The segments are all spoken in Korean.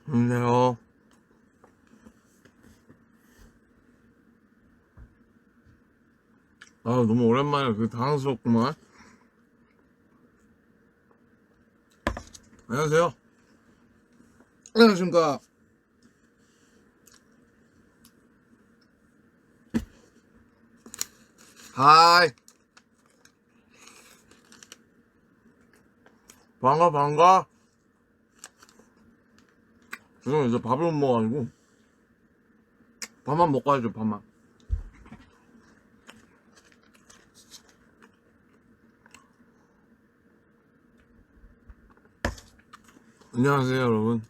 안녕하세요. 아, 너무 오랜만에 당황스럽구만. 안녕하세요. 안녕하십니까. 하이. 반가. 지금 이제 밥을 못 먹어가지고. 밥만 먹고 하죠, 밥만. 안녕하세요, 여러분.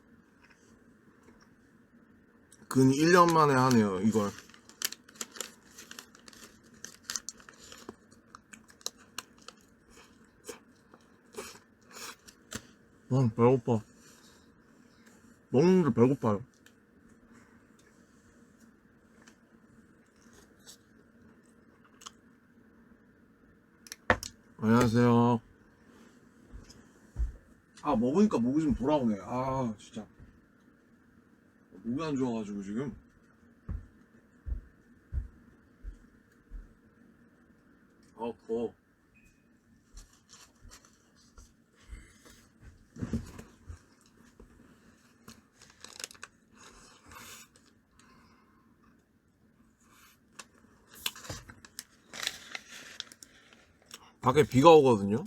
근 1년 만에 하네요, 이걸. 배고파. 먹는데 배고파요. 안녕하세요. 아, 먹으니까 목이 좀 돌아오네. 아, 진짜. 목이 안 좋아가지고 지금. 아, 더워. 밖에 비가 오거든요.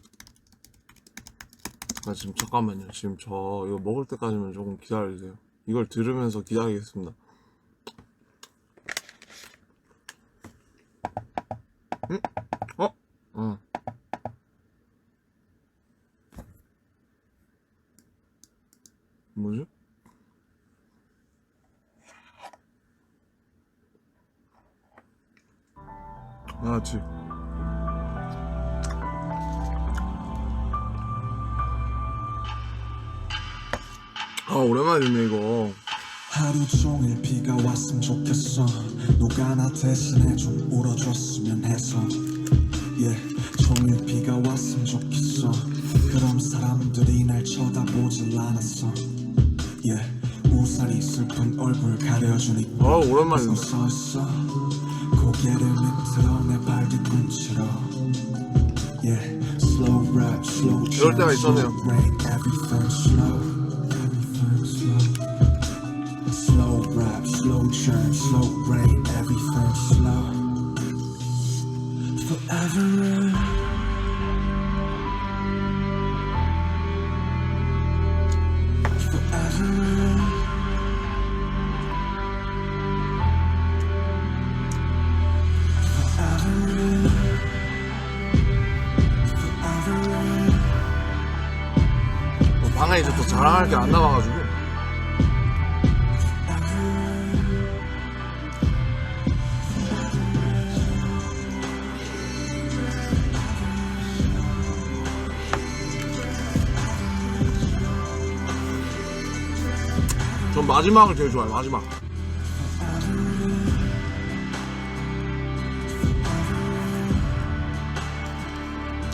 아, 지금 잠깐만요. 지금 저 이거 먹을 때까지만 조금 기다려주세요. 이걸 들으면서 기다리겠습니다. 응? 어? 어. 뭐지? 아, 그치. 아, 오랜만에 듣네, 이거. 하루 종일 비가 왔으면 좋겠어. 누가 나 대신에 좀 울어줬으면 해서. 종일 비가 왔으면 좋겠어. 그럼 사람들이 날 쳐다보질 않았어. 우산이 슬픈 얼굴 가려주니까 아, 오랜만에 듣네. 서있어. 고개를 밑으로 내 발뒤꿈치로. Slow rap, slow 이럴 때가 jam, 있었네요. slow rain, everything slow. Slow rap, slow churn, slow rain, everything slow. Forever. Forever. 방에 이제 또 자랑할 게 안 남아가지고. 전 마지막을 제일 좋아해요, 마지막.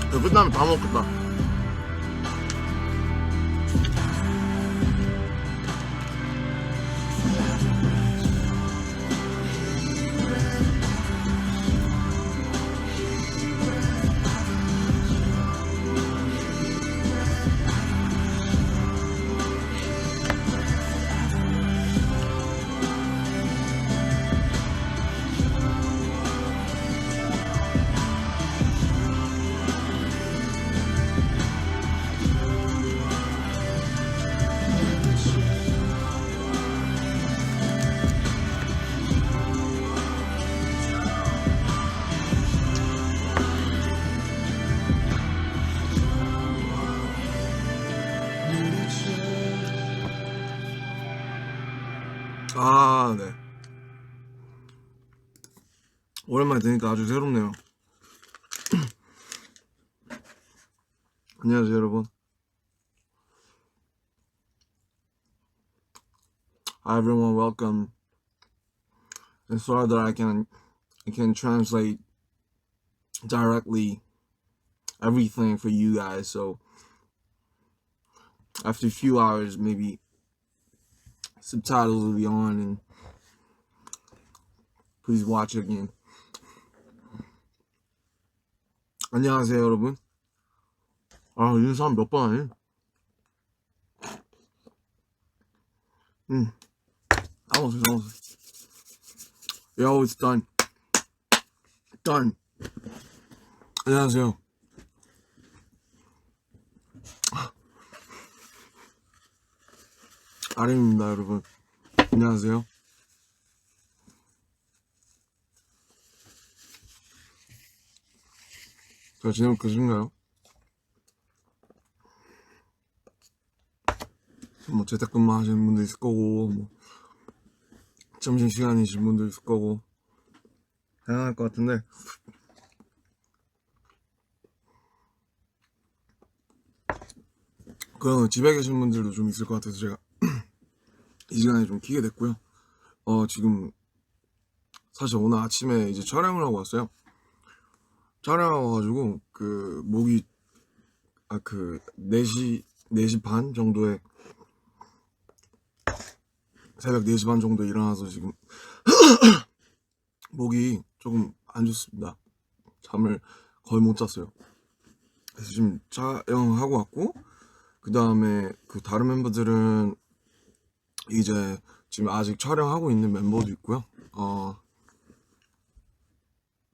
이거 끝나면 다 먹겠다. 아, 네. 오랜만에 들으니까 아주 새롭네요. 안녕하세요, 여러분. Hi, everyone. Welcome. And sorry that I can translate directly everything for you guys. So after a few hours, maybe subtitles be on and please watch again. 안녕하세요 여러분. 인사 한 몇 번 하니? almost. Yo, it's done. Done. 안녕하세요. 아림입니다 여러분. 안녕하세요. 저 지금 계신가요? 뭐 재택근무 하시는 분도 있을 거고 뭐 점심시간이신 분도 있을 거고 다양할 것 같은데 그럼 집에 계신 분들도 좀 있을 것 같아서 제가 이 시간에 좀 키게 됐고요. 지금 사실 오늘 아침에 이제 촬영을 하고 왔어요. 촬영하고 가지고 그 목이 4시 반 정도에 새벽 4시 반 정도에 일어나서 지금 목이 조금 안 좋습니다. 잠을 거의 못 잤어요. 그래서 지금 촬영하고 왔고 그 다음에 그 다른 멤버들은 이제 지금 아직 촬영하고 있는 멤버도 있고요.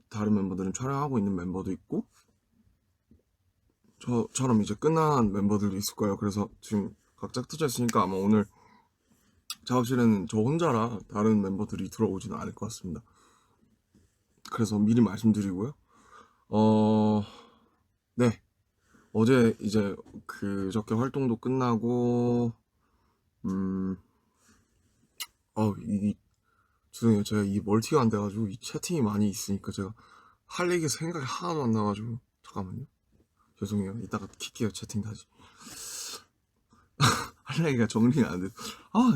다른 멤버들은 촬영하고 있는 멤버도 있고 저처럼 이제 끝난 멤버들도 있을 거예요. 그래서 지금 각자 흩어져 있으니까 아마 오늘 작업실에는 저 혼자라 다른 멤버들이 들어오지는 않을 것 같습니다. 그래서 미리 말씀드리고요. 네. 어제 이제 그저께 활동도 끝나고 죄송해요. 제가 이 멀티가 안 돼가지고 이 채팅이 많이 있으니까 제가 할 얘기 생각이 하나도 안 나가지고 잠깐만요. 죄송해요. 이따가 킬게요. 채팅 다시. 할 얘기가 정리가 안 돼.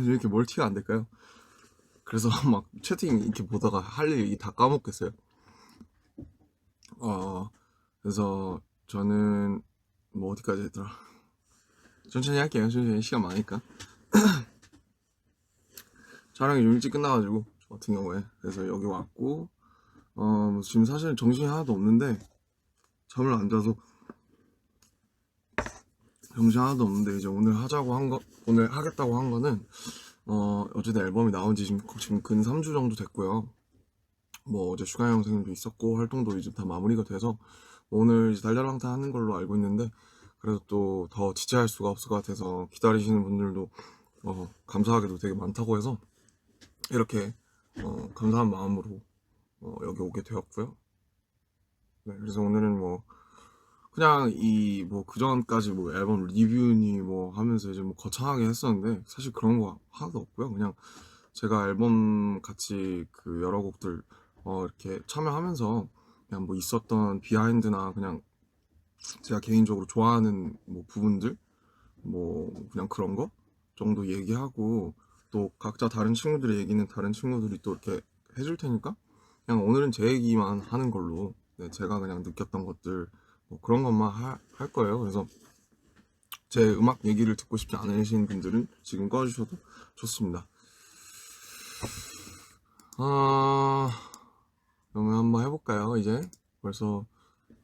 왜 이렇게 멀티가 안 될까요? 그래서 막 채팅 이렇게 보다가 할 얘기 다 까먹겠어요. 그래서 저는 뭐 어디까지 했더라. 천천히 할게요. 천천히 시간 많으니까. 촬영이 좀 일찍 끝나가지고 저 같은 경우에 그래서 여기 왔고 지금 사실 정신이 하나도 없는데 잠을 안 자서 정신 하나도 없는데 이제 오늘 하겠다고 한 거는 어쨌든 앨범이 나온 지 지금 근 3주 정도 됐고요. 뭐 어제 슈가 형생도 있었고 활동도 이제 다 마무리가 돼서 오늘 이제 달달랑타 하는 걸로 알고 있는데 그래도 또 더 지체할 수가 없을 것 같아서 기다리시는 분들도 감사하게도 되게 많다고 해서 이렇게 감사한 마음으로 여기 오게 되었고요. 네, 그래서 오늘은 뭐 그냥 그전까지 뭐 앨범 리뷰니 뭐 하면서 이제 뭐 거창하게 했었는데 사실 그런 거 하나도 없고요. 그냥 제가 앨범 같이 그 여러 곡들 이렇게 참여하면서 그냥 뭐 있었던 비하인드나 그냥 제가 개인적으로 좋아하는 뭐 부분들 뭐 그냥 그런 거 정도 얘기하고 또 각자 다른 친구들의 얘기는 다른 친구들이 또 이렇게 해줄 테니까 그냥 오늘은 제 얘기만 하는 걸로 네, 제가 그냥 느꼈던 것들 뭐 그런 것만 할 거예요. 그래서 제 음악 얘기를 듣고 싶지 않으신 분들은 지금 꺼주셔도 좋습니다. 그러면 한번 해볼까요? 이제 벌써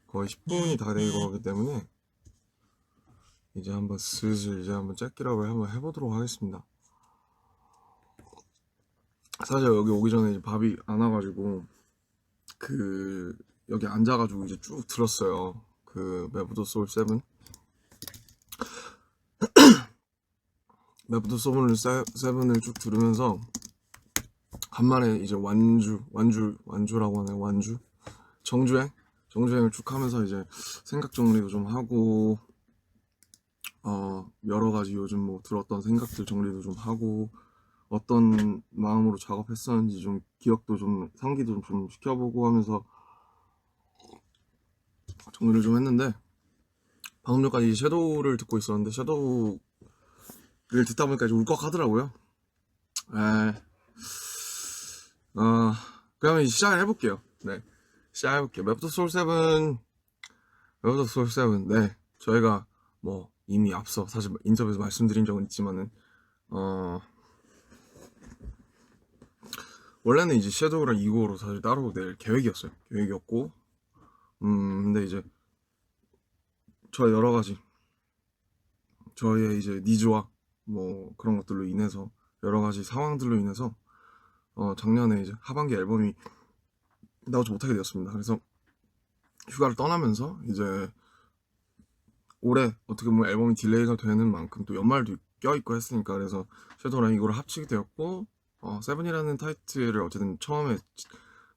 거의 10분이 다 되고 거기 때문에 이제 한번 슬슬 이제 한번 짝기락을 한번 해보도록 하겠습니다. 사실 여기 오기 전에 이제 밥이 안 와가지고 여기 앉아가지고 이제 쭉 들었어요. 매부더 소울 7 매부더 소울 7을 쭉 들으면서 간만에 이제 완주라고 하네요. 정주행을 쭉 하면서 이제 생각 정리도 좀 하고 여러 가지 요즘 뭐 들었던 생각들 정리도 좀 하고 어떤 마음으로 작업했었는지 좀 기억도 좀 상기도 좀 시켜보고 하면서 정리를 좀 했는데 방금 전까지 섀도우를 듣고 있었는데 섀도우를 듣다 보니까 이제 울컥하더라고요. 그러면 시작을 해볼게요. 네, 시작해볼게요. 매부더 소울 7 네, 저희가 뭐 이미 앞서 사실 인터뷰에서 말씀드린 적은 있지만은 원래는 이제 섀도우랑 이거로 사실 따로 낼 계획이었고 근데 이제 저 여러 가지 저의 이제 니즈와 뭐 그런 것들로 인해서 여러 가지 상황들로 인해서 작년에 이제 하반기 앨범이 나오지 못하게 되었습니다. 그래서 휴가를 떠나면서 이제 올해 어떻게 보면 앨범이 딜레이가 되는 만큼 또 연말도 껴있고 했으니까 그래서 섀도우랑 이거를 합치게 되었고 세븐이라는 타이틀을 어쨌든 처음에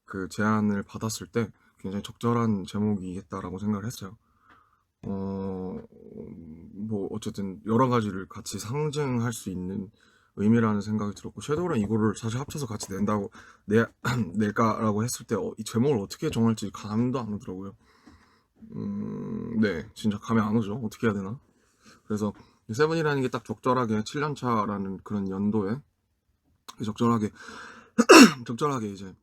그 제안을 받았을 때 굉장히 적절한 제목이겠다라고 생각을 했어요. 뭐 어쨌든 여러 가지를 같이 상징할 수 있는 의미라는 생각이 들었고 섀도우랑 이거를 사실 합쳐서 같이 낼까라고 했을 때 이 제목을 어떻게 정할지 감도 안 오더라고요. 네, 진짜 감이 안 오죠. 어떻게 해야 되나? 그래서 세븐이라는 게 딱 적절하게 7년차라는 그런 연도에 적절하게 이제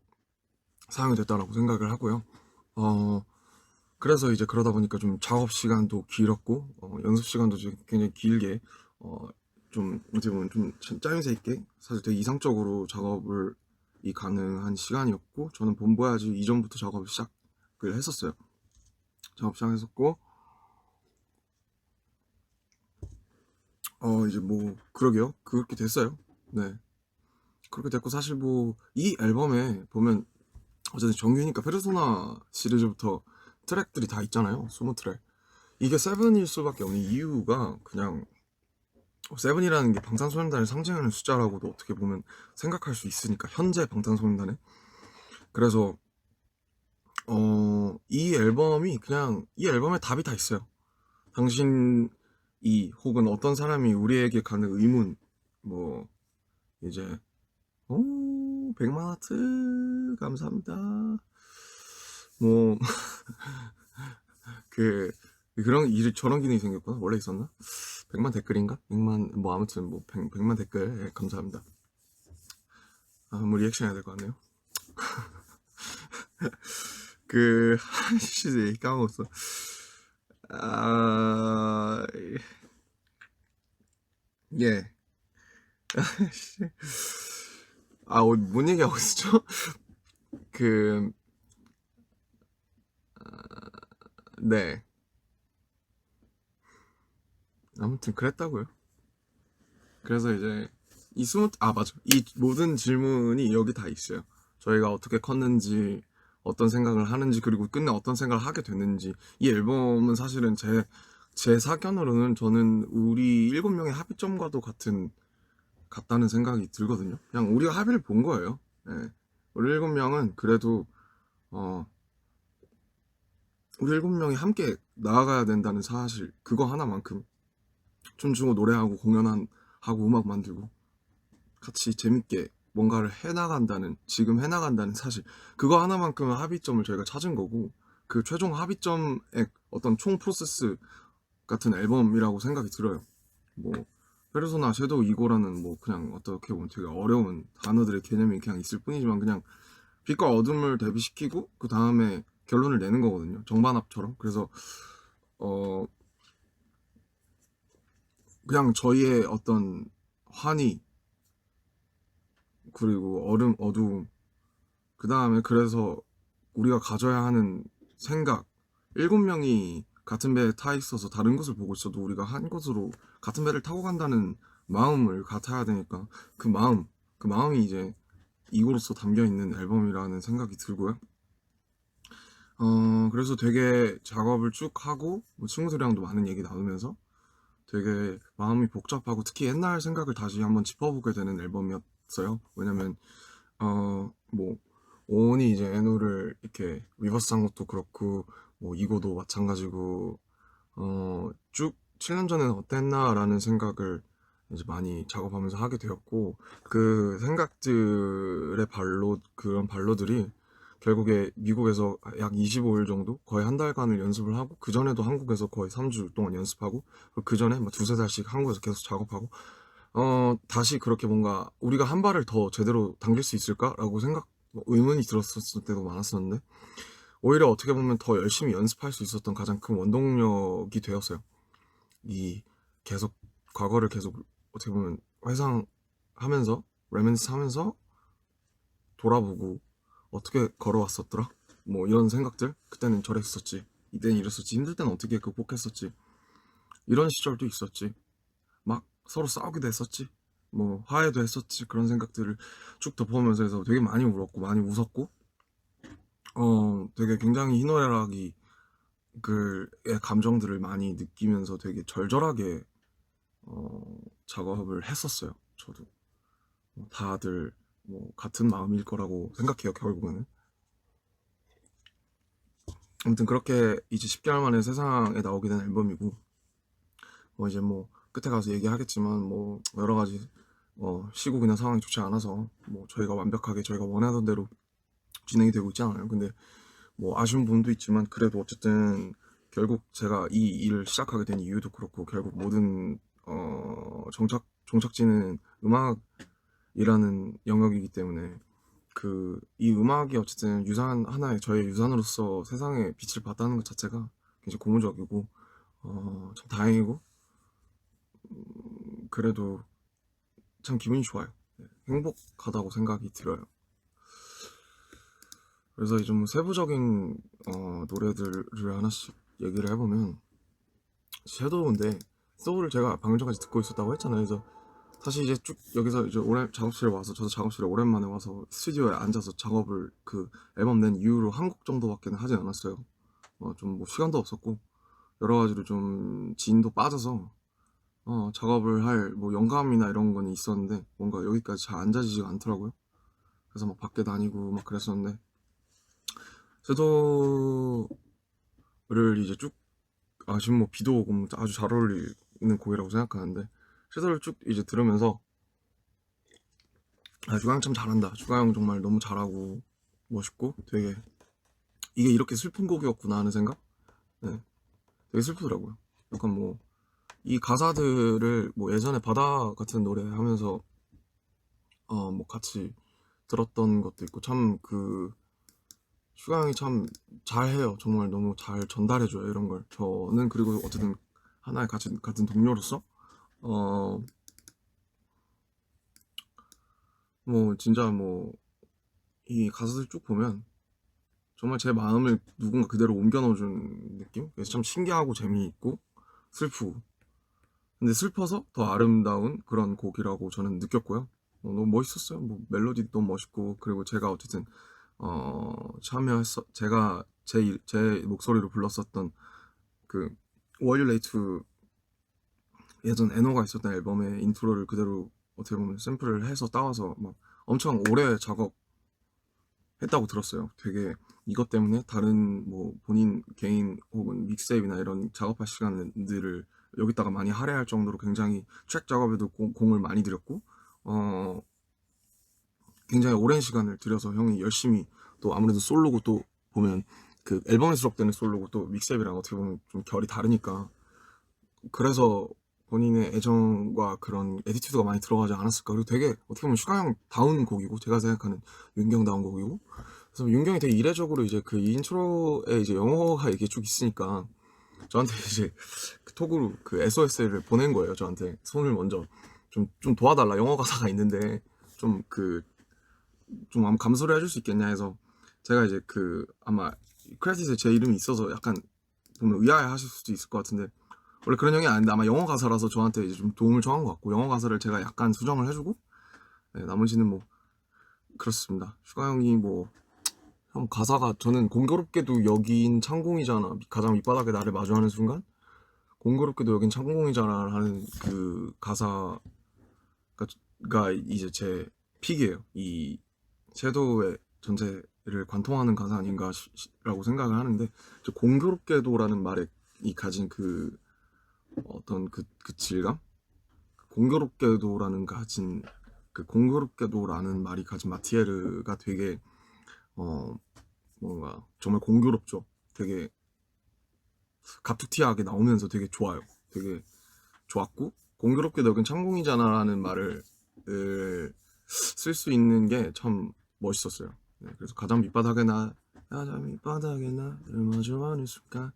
사용이 됐다라고 생각을 하고요. 그래서 이제 그러다 보니까 좀 작업 시간도 길었고 연습 시간도 굉장히 길게 좀 어떻게 보면 좀 짜임새 있게 사실 되게 이상적으로 작업을 가능한 시간이었고 저는 본보야지 이전부터 작업을 시작을 했었어요. 작업 시작했었고 이제 뭐 그러게요. 그렇게 됐어요. 네, 그렇게 됐고 사실 뭐 이 앨범에 보면 어쨌든 정규니까 페르소나 시리즈부터 트랙들이 다 있잖아요. 20트랙. 이게 세븐일 수밖에 없는 이유가 그냥 세븐이라는 게 방탄소년단을 상징하는 숫자라고도 어떻게 보면 생각할 수 있으니까 현재 방탄소년단에 그래서 이 앨범이 그냥 이 앨범에 답이 다 있어요. 당신이 혹은 어떤 사람이 우리에게 가는 의문 뭐 이제 100만 하트 감사합니다. 뭐 그 그런 저런 기능이 생겼구나. 원래 있었나? 100만 댓글인가? 100만 뭐 아무튼 뭐 100만 댓글 예, 감사합니다. 뭐 리액션 해야 될 것 같네요. 씨 까먹었어. 아, 예. 뭔 얘기하고 있었죠? 그, 네. 아무튼 그랬다고요. 그래서 이제 맞아. 이 모든 질문이 여기 다 있어요. 저희가 어떻게 컸는지, 어떤 생각을 하는지, 그리고 끝내 어떤 생각을 하게 됐는지. 이 앨범은 사실은 제 사견으로는 저는 우리 7명의 합의점과도 같다는 생각이 들거든요. 그냥 우리가 합의를 본 거예요. 예. 우리 7명은 그래도, 어, 우리 7명이 함께 나아가야 된다는 사실, 그거 하나만큼 춤추고 노래하고 공연하고 음악 만들고 같이 재밌게 뭔가를 지금 해나간다는 사실 그거 하나만큼은 합의점을 저희가 찾은 거고 그 최종 합의점의 어떤 총 프로세스 같은 앨범이라고 생각이 들어요. 뭐 페르소나 섀도우 이고라는 뭐 그냥 어떻게 보면 되게 어려운 단어들의 개념이 그냥 있을 뿐이지만 그냥 빛과 어둠을 대비시키고 그 다음에 결론을 내는 거거든요. 정반합처럼. 그래서 그냥 저희의 어떤 환희 그리고 어두움 그 다음에 그래서 우리가 가져야 하는 생각 7명이 같은 배에 타 있어서 다른 것을 보고 있어도 우리가 한 것으로 같은 배를 타고 간다는 마음을 같아야 되니까 그 마음이 이제 이고로서 담겨있는 앨범이라는 생각이 들고요. 그래서 되게 작업을 쭉 하고 뭐 친구들이랑도 많은 얘기 나누면서 되게 마음이 복잡하고 특히 옛날 생각을 다시 한번 짚어보게 되는 앨범이었어요. 왜냐면 뭐 오온이 이제 애노를 이렇게 리버스한 것도 그렇고 뭐 이거도 마찬가지고 쭉 7년 전에는 어땠나라는 생각을 이제 많이 작업하면서 하게 되었고 그 생각들의 그런 발로들이 결국에 미국에서 약 25일 정도 거의 한 달간을 연습을 하고 그 전에도 한국에서 거의 3주 동안 연습하고 그 전에 뭐 두세 달씩 한국에서 계속 작업하고 다시 그렇게 뭔가 우리가 한 발을 더 제대로 당길 수 있을까라고 의문이 들었을 때도 많았었는데 오히려 어떻게 보면 더 열심히 연습할 수 있었던 가장 큰 원동력이 되었어요. 이 계속 과거를 계속 어떻게 보면 회상하면서 레미니스 하면서 돌아보고 어떻게 걸어왔었더라? 뭐 이런 생각들, 그때는 저랬었지, 이때는 이랬었지, 힘들 때는 어떻게 극복했었지, 이런 시절도 있었지, 막 서로 싸우기도 했었지, 뭐 화해도 했었지. 그런 생각들을 쭉 덮어보면서 해서 되게 많이 울었고 많이 웃었고, 되게 굉장히 희노애락이 그의 감정들을 많이 느끼면서 되게 절절하게 작업을 했었어요. 저도 다들 뭐 같은 마음일 거라고 생각해요, 결국에는. 아무튼 그렇게 이제 10개월 만에 세상에 나오게 된 앨범이고, 뭐 이제 뭐 끝에 가서 얘기하겠지만 뭐 여러 가지 시국이나 상황이 좋지 않아서 뭐 저희가 완벽하게 저희가 원하던 대로 진행이 되고 있지 않아요. 근데 뭐 아쉬운 부분도 있지만 그래도 어쨌든 결국 제가 이 일을 시작하게 된 이유도 그렇고, 결국 모든 종착지는 음악이라는 영역이기 때문에 이 음악이 어쨌든 유산 하나의 저의 유산으로서 세상에 빛을 봤다는 것 자체가 굉장히 고무적이고 참 다행이고, 그래도 참 기분이 좋아요. 네, 행복하다고 생각이 들어요. 그래서 이제 뭐 세부적인 노래들을 하나씩 얘기를 해보면, 섀도우인데 소울을 제가 방금 전까지 듣고 있었다고 했잖아요. 그래서 사실 이제 쭉 여기서 이제 작업실에 와서, 저도 작업실에 오랜만에 와서 스튜디오에 앉아서 작업을 그 앨범 낸 이후로 한 곡 정도밖에 하진 않았어요. 좀 뭐 시간도 없었고 여러 가지로 좀 진도 빠져서 작업을 할 뭐 영감이나 이런 거는 있었는데 뭔가 여기까지 잘 앉아지지가 않더라고요. 그래서 막 밖에 다니고 막 그랬었는데, 섀도우를 이제 쭉 지금 뭐 비도 오고 뭐 아주 잘 어울리는 곡이라고 생각하는데, 섀도우를 쭉 이제 들으면서 슈가형 참 잘한다, 슈가형 정말 너무 잘하고 멋있고, 되게 이게 이렇게 슬픈 곡이었구나 하는 생각? 네, 되게 슬프더라고요. 약간 뭐 이 가사들을 뭐 예전에 바다 같은 노래 하면서 뭐 같이 들었던 것도 있고, 참 슈가형이 참 잘해요. 정말 너무 잘 전달해줘요, 이런 걸. 저는 그리고 어쨌든 하나의 같은 동료로서 뭐 진짜 뭐 이 가사들 쭉 보면 정말 제 마음을 누군가 그대로 옮겨 넣어준 느낌? 그래서 참 신기하고 재미있고 슬프고, 근데 슬퍼서 더 아름다운 그런 곡이라고 저는 느꼈고요. 너무 멋있었어요. 뭐 멜로디도 너무 멋있고, 그리고 제가 어쨌든 제가 제 목소리로 불렀었던 그 Were You Late to, 예전 에노가 있었던 앨범의 인트로를 그대로 어떻게 보면 샘플을 해서 따와서 막 엄청 오래 작업했다고 들었어요. 되게 이것 때문에 다른 뭐 본인 개인 혹은 믹스테이프나 이런 작업할 시간들을 여기다가 많이 할애할 정도로 굉장히 트랙 작업에도 공을 많이 들였고, 굉장히 오랜 시간을 들여서 형이 열심히, 또 아무래도 솔로고 또 보면 그 앨범에 수록되는 솔로고 또 믹스테이프랑 어떻게 보면 좀 결이 다르니까, 그래서 본인의 애정과 그런 에티튜드가 많이 들어가지 않았을까. 그리고 되게 어떻게 보면 슈가형 다운 곡이고, 제가 생각하는 윤경 다운 곡이고, 그래서 윤경이 되게 이례적으로 이제 그 인트로에 이제 영어가 이게 쭉 있으니까 저한테 이제 그 톡으로 그 SOS를 보낸 거예요. 저한테 손을 먼저 좀 도와달라, 영어 가사가 있는데 좀 아마 감소를 해줄 수 있겠냐 해서, 제가 이제 아마 크레딧에 제 이름이 있어서 약간 보면 의아해 하실 수도 있을 것 같은데, 원래 그런 형이 아닌데 아마 영어 가사라서 저한테 이제 좀 도움을 청한 것 같고, 영어 가사를 제가 약간 수정을 해주고, 네, 나머지는 뭐 그렇습니다. 슈가 형이 뭐 형 가사가, 저는 공교롭게도 여긴 창공이잖아, 가장 밑바닥에 나를 마주하는 순간 공교롭게도 여긴 창공이잖아 하는 그 가사가 이제 제 픽이에요. 이 섀도우의 전체를 관통하는 가사 아닌가 라고 생각을 하는데, 공교롭게도라는 말에 이 가진 어떤 그 질감, 공교롭게도라는 말이 가진 마티에르가 되게 뭔가 정말 공교롭죠. 되게 갑툭튀하게 나오면서 되게 좋아요. 되게 좋았고, 공교롭게도 여긴 창공이잖아 라는 말을 쓸 수 있는 게 참 멋있었어요. 네, 그래서 가장 밑바닥에 나를 마주하는 순간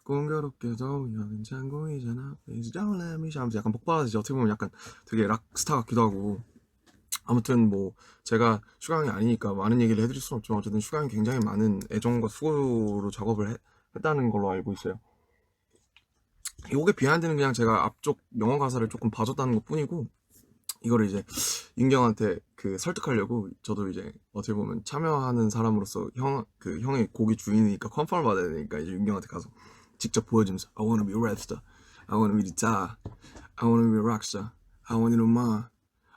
공교롭게도 여긴 창공이잖아 Please don't let me 하면서 약간 폭발하듯이, 어떻게 보면 약간 되게 락스타 같기도 하고, 아무튼 뭐 제가 슈가 형이 아니니까 많은 얘기를 해드릴 수는 없지만 어쨌든 슈가 형이 굉장히 많은 애정과 수고로 작업을 했다는 걸로 알고 있어요. 요게 비하인드는 그냥 제가 앞쪽 영어 가사를 조금 봐줬다는 것 뿐이고, 이거를 이제 윤경한테 그 설득하려고 저도 이제 어떻게 보면 참여하는 사람으로서 그 형의 곡의 주인이니까 컨펌을 받아야 되니까 이제 윤경한테 가서 직접 보여주면서 I wanna be a rap star, I wanna be the star, I wanna be a rock star, I wanna know mine,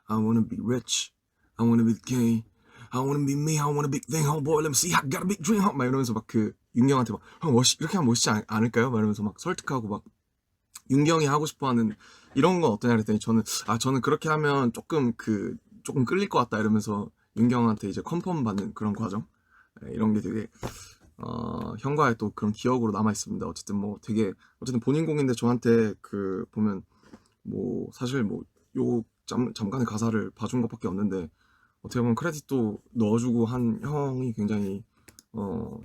I wanna be rich, I wanna be the king, I wanna be me, I want a big thing, homeboy, let me see, I got a big dream, 막 이러면서 막 그 윤경한테 막 형 이렇게 하면 멋있지 않을까요? 막 이러면서 막 설득하고 막 윤경이 하고 싶어하는 이런 건 어떠냐 그랬더니 저는 그렇게 하면 조금 끌릴 것 같다 이러면서 윤경한테 이제 컨펌 받는 그런 과정, 이런 게 되게 형과의 또 그런 기억으로 남아 있습니다. 어쨌든 본인 곡인데 저한테 그 보면 뭐 사실 뭐 요 잠깐의 가사를 봐준 것밖에 없는데 어떻게 보면 크레딧도 넣어주고 한 형이 굉장히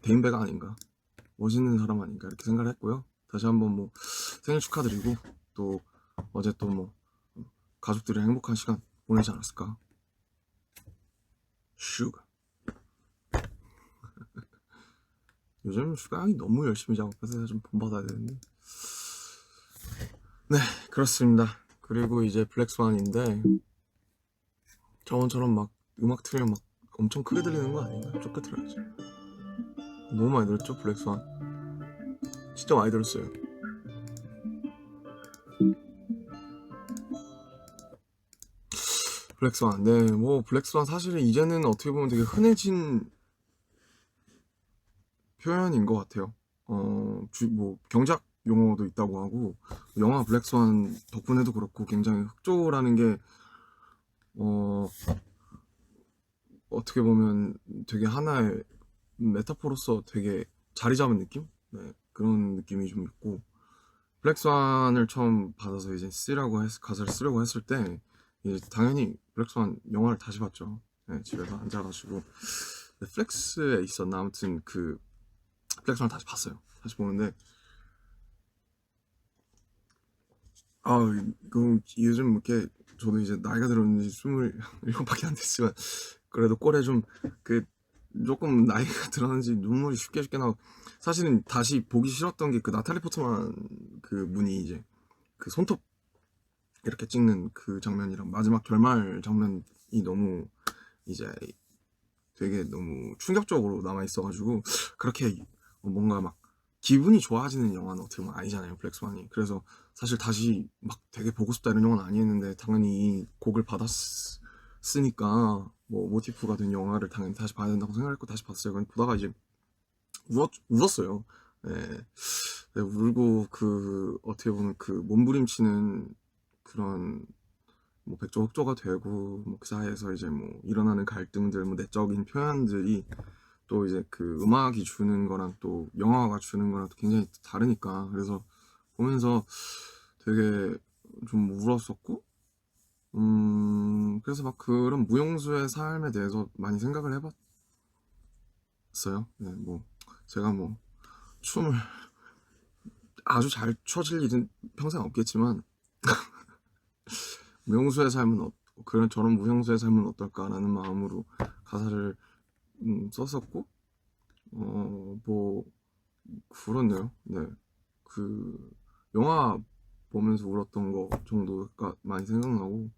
대인배가 아닌가, 멋있는 사람 아닌가 이렇게 생각을 했고요. 다시 한번 뭐 생일 축하드리고 또 어제 또 뭐 가족들이랑 행복한 시간 보내지 않았을까. 슈가 요즘 슈가 형이 너무 열심히 작업해서 좀 본받아야 되는데. 네, 그렇습니다. 그리고 이제 블랙스완인데 저번처럼 막 음악 틀면 막 엄청 크게 들리는 거 아닌가? 좁게 틀어야지. 너무 많이 들었죠 블랙스완. 진짜 많이 들었어요. 블랙스완. 네, 뭐 블랙스완 사실은 이제는 어떻게 보면 되게 흔해진 표현인 것 같아요. 뭐 경작 용어도 있다고 하고, 영화 블랙스완 덕분에도 그렇고 굉장히 흑조라는 게 어떻게 보면 되게 하나의 메타포로서 되게 자리 잡은 느낌? 네, 그런 느낌이 좀 있고, 블랙스완을 처음 받아서 이제 가사를 쓰려고 했을 때 이제 당연히 블랙스완 영화를 다시 봤죠. 네, 집에서 앉아가지고 넷플릭스에 있었나 아무튼 그 블랙스완을 다시 봤어요. 다시 보는데 이거 요즘 이렇게 저도 이제 나이가 들었는지 27밖에 안 됐지만 그래도 꼴에 좀 그 조금 나이가 들었는지 눈물이 쉽게 나고, 사실은 다시 보기 싫었던 게 그 나탈리 포트만 그 분이 이제 그 손톱 이렇게 찍는 그 장면이랑 마지막 결말 장면이 너무 이제 되게 너무 충격적으로 남아 있어가지고, 그렇게 뭔가 막 기분이 좋아지는 영화는 어떻게 보면 아니잖아요 블랙스완이. 그래서 사실 다시 막 되게 보고 싶다 이런 영화는 아니었는데 당연히 이 곡을 받았으니까 뭐 모티프가 된 영화를 당연히 다시 봐야 된다고 생각했고 다시 봤어요. 근데 보다가 이제 울었어요. 네. 네, 울고 그 어떻게 보면 그 몸부림치는 그런 뭐 백조흑조가 되고 뭐 그 사이에서 이제 뭐 일어나는 갈등들, 뭐 내적인 표현들이 또 이제 그 음악이 주는 거랑 또 영화가 주는 거랑 또 굉장히 다르니까, 그래서 보면서 되게 좀 울었었고, 그래서 막 그런 무용수의 삶에 대해서 많이 생각을 해봤어요. 네, 뭐 제가 뭐 춤을 아주 잘 춰질 일은 평생 없겠지만 무용수의 삶은 그런 저런 무용수의 삶은 어떨까라는 마음으로 가사를 썼었고, 뭐 그렇네요. 네, 그 영화 보면서 울었던 거 정도가 많이 생각나고,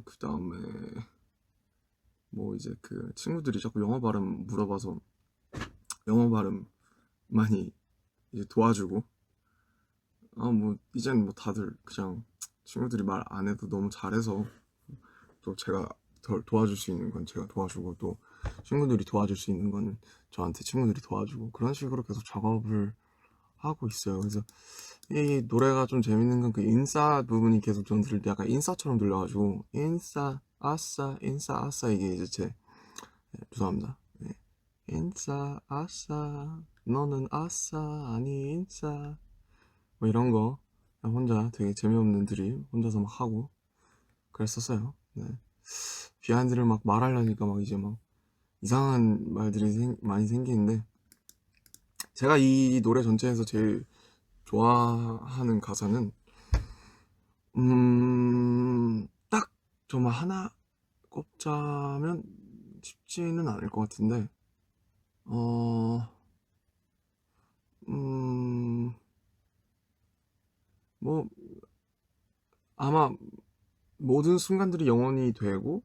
그 다음에 뭐 이제 그 친구들이 자꾸 영어 발음 물어봐서 영어 발음 많이 이제 도와주고, 뭐 이젠 뭐 다들 그냥 친구들이 말 안 해도 너무 잘해서 또 제가 덜 도와줄 수 있는 건 제가 도와주고, 또 친구들이 도와줄 수 있는 거는 저한테 친구들이 도와주고, 그런 식으로 계속 작업을 하고 있어요. 그래서 이 노래가 좀 재밌는 건 그 인싸 부분이 계속 전 들을 때 약간 인싸처럼 들려가지고, 인싸 아싸 인싸 아싸, 이게 이제 죄송합니다. 네. 인싸 아싸 너는 아싸 아니 인싸, 뭐 이런 거 혼자 되게 재미없는 드립 혼자서 막 하고 그랬었어요. 네. 비하인드를 막 말하려니까 막 이제 막 이상한 말들이 많이 생기는데, 제가 이 노래 전체에서 제일 좋아하는 가사는 정말 하나 꼽자면 쉽지는 않을 것 같은데, 어, 음, 뭐, 아마 모든 순간들이 영원히 되고,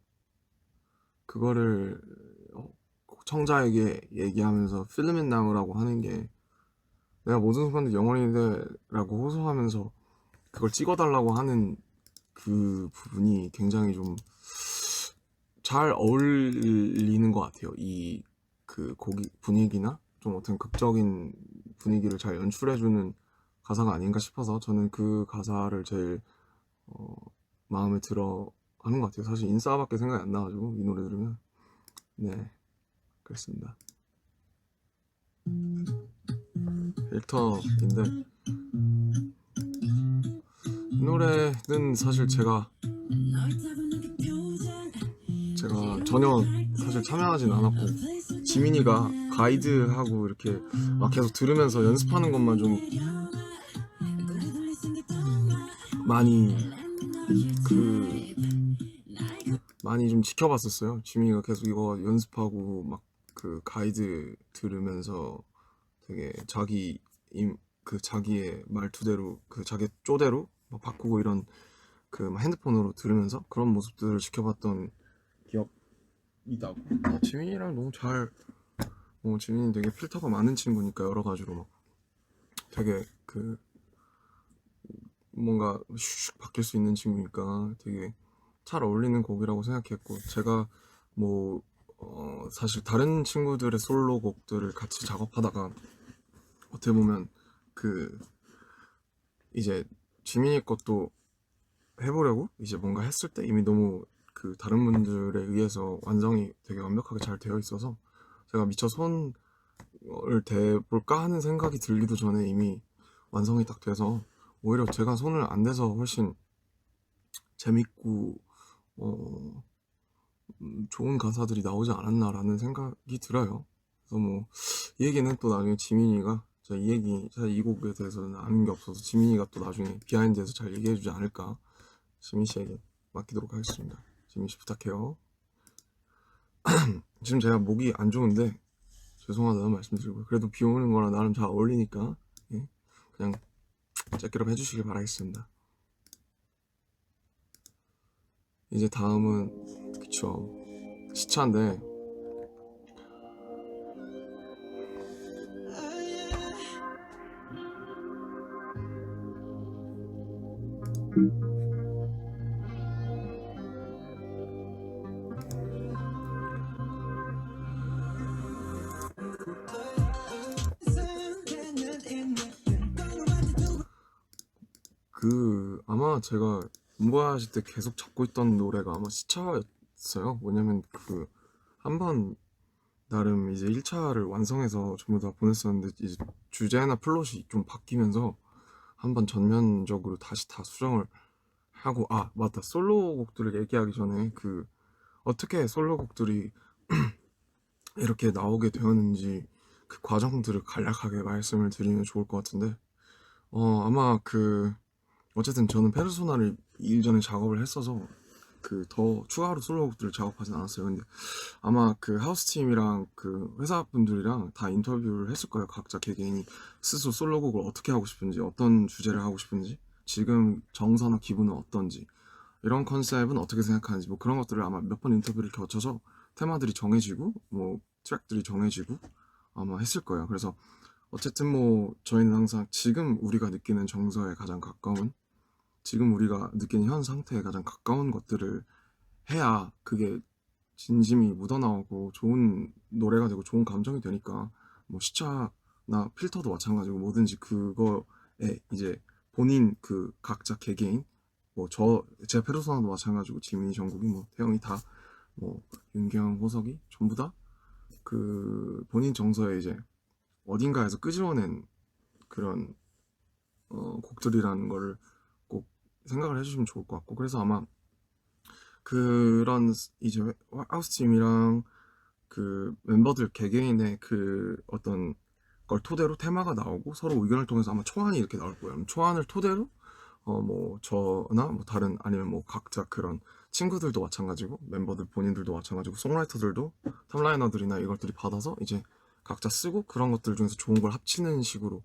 그거를 청자에게 얘기하면서 필름 앤 나우라고 하는 게, 내가 모든 순간들이 영원히 돼라고 호소하면서 그걸 찍어달라고 하는 그 부분이 굉장히 좀 잘 어울리는 것 같아요. 이 그 곡이 분위기나 좀 어떤 극적인 분위기를 잘 연출해주는 가사가 아닌가 싶어서 저는 그 가사를 제일 마음에 들어 하는 것 같아요. 사실 인싸밖에 생각이 안 나가지고 이 노래 들으면. 네, 그렇습니다. 필터인데 이 노래는 사실 제가 전혀 사실 참여하진 않았고, 지민이가 가이드하고 이렇게 막 계속 들으면서 연습하는 것만 좀 많이 많이 좀 지켜봤었어요. 지민이가 계속 이거 연습하고 막 그 가이드 들으면서 되게 자기의 말투대로 자기 쪼대로 막 바꾸고 이런 막 핸드폰으로 들으면서 그런 모습들을 지켜봤던 기억이 나고, 지민이랑 너무 잘, 지민이 되게 필터가 많은 친구니까 여러 가지로 막 되게 뭔가 슉슉 바뀔 수 있는 친구니까 되게 잘 어울리는 곡이라고 생각했고, 제가 사실 다른 친구들의 솔로곡들을 같이 작업하다가 어떻게 보면 이제 지민이 것도 해보려고 이제 뭔가 했을 때 이미 너무 다른 분들에 의해서 완성이 되게 완벽하게 잘 되어 있어서 제가 미처 손을 대볼까 하는 생각이 들기도 전에 이미 완성이 딱 돼서 오히려 제가 손을 안 대서 훨씬 재밌고 좋은 가사들이 나오지 않았나라는 생각이 들어요. 그래서 이 얘기는 또 나중에 지민이가, 제가 이 곡에 대해서는 아는 게 없어서 지민이가 또 나중에 비하인드에서 잘 얘기해주지 않을까, 지민 씨에게 맡기도록 하겠습니다. 지민 씨 부탁해요. 지금 제가 목이 안 좋은데 죄송하다는 말씀드리고, 그래도 비 오는 거랑 나름 잘 어울리니까 그냥 째끼럽 해주시길 바라겠습니다. 이제 다음은 그쵸, 시차인데 아마 제가 공부하실 때 계속 잡고 있던 노래가 아마 시차였어요. 뭐냐면 한번 나름 이제 1차를 완성해서 전부 다 보냈었는데, 이제 주제나 플롯이 좀 바뀌면서 한번 전면적으로 다시 다 수정을 하고, 맞다, 솔로곡들을 얘기하기 전에 어떻게 솔로곡들이 이렇게 나오게 되었는지 그 과정들을 간략하게 말씀을 드리면 좋을 것 같은데, 아마 어쨌든 저는 페르소나를 일전에 작업을 했어서 더 추가로 솔로곡들을 작업하진 않았어요. 근데 아마 하우스팀이랑 회사분들이랑 다 인터뷰를 했을 거예요. 각자 개개인이 스스로 솔로곡을 어떻게 하고 싶은지, 어떤 주제를 하고 싶은지, 지금 정서나 기분은 어떤지, 이런 컨셉은 어떻게 생각하는지, 그런 것들을 아마 몇 번 인터뷰를 거쳐서 테마들이 정해지고 트랙들이 정해지고 아마 했을 거예요. 그래서 어쨌든 저희는 항상 지금 우리가 느끼는 정서에 가장 가까운, 지금 우리가 느끼는 현 상태에 가장 가까운 것들을 해야 그게 진심이 묻어나오고 좋은 노래가 되고 좋은 감정이 되니까, 시차나 필터도 마찬가지고 뭐든지 그거에 이제 본인 각자 개개인, 제 페르소나도 마찬가지고, 지민이, 정국이, 태영이 다, 윤경, 호석이 전부 다 본인 정서에 이제 어딘가에서 끄집어낸 그런 곡들이라는 거를 꼭 생각을 해주시면 좋을 것 같고, 그래서 아마 그런 이제 하우스팀이랑 멤버들 개개인의 어떤 걸 토대로 테마가 나오고 서로 의견을 통해서 아마 초안이 이렇게 나올 거예요. 초안을 토대로 저나 다른, 아니면 각자 그런 친구들도 마찬가지고 멤버들 본인들도 마찬가지고 송라이터들도 탑라이너들이나 이것들이 받아서 이제 각자 쓰고 그런 것들 중에서 좋은 걸 합치는 식으로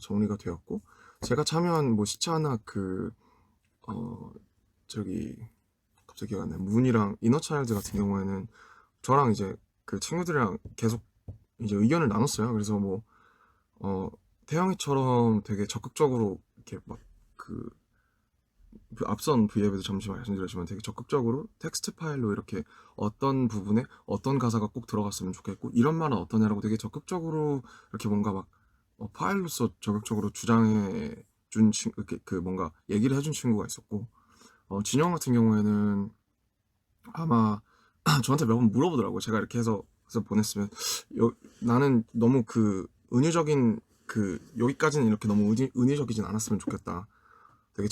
정리가 되었고, 제가 참여한 뭐 시차나 저기 갑자기 기억 안 나요. 문이랑 이너차일드 같은 경우에는 저랑 이제 그 친구들이랑 계속 이제 의견을 나눴어요. 그래서 뭐 태영이처럼 되게 적극적으로 이렇게 막 그 앞선 V앱에도 잠시 말씀드렸지만 되게 적극적으로 텍스트 파일로 이렇게 어떤 부분에 어떤 가사가 꼭 들어갔으면 좋겠고 이런 말은 어떠냐라고 되게 적극적으로 이렇게 뭔가 막 파일로서 적극적으로 주장해 준 이렇게 그 뭔가 얘기를 해준 친구가 있었고, 진영 같은 경우에는 아마 저한테 몇 번 물어보더라고요. 제가 이렇게 해서 보냈으면 나는 너무 그 은유적인 여기까지는 이렇게 너무 은유적이진 않았으면 좋겠다. 되게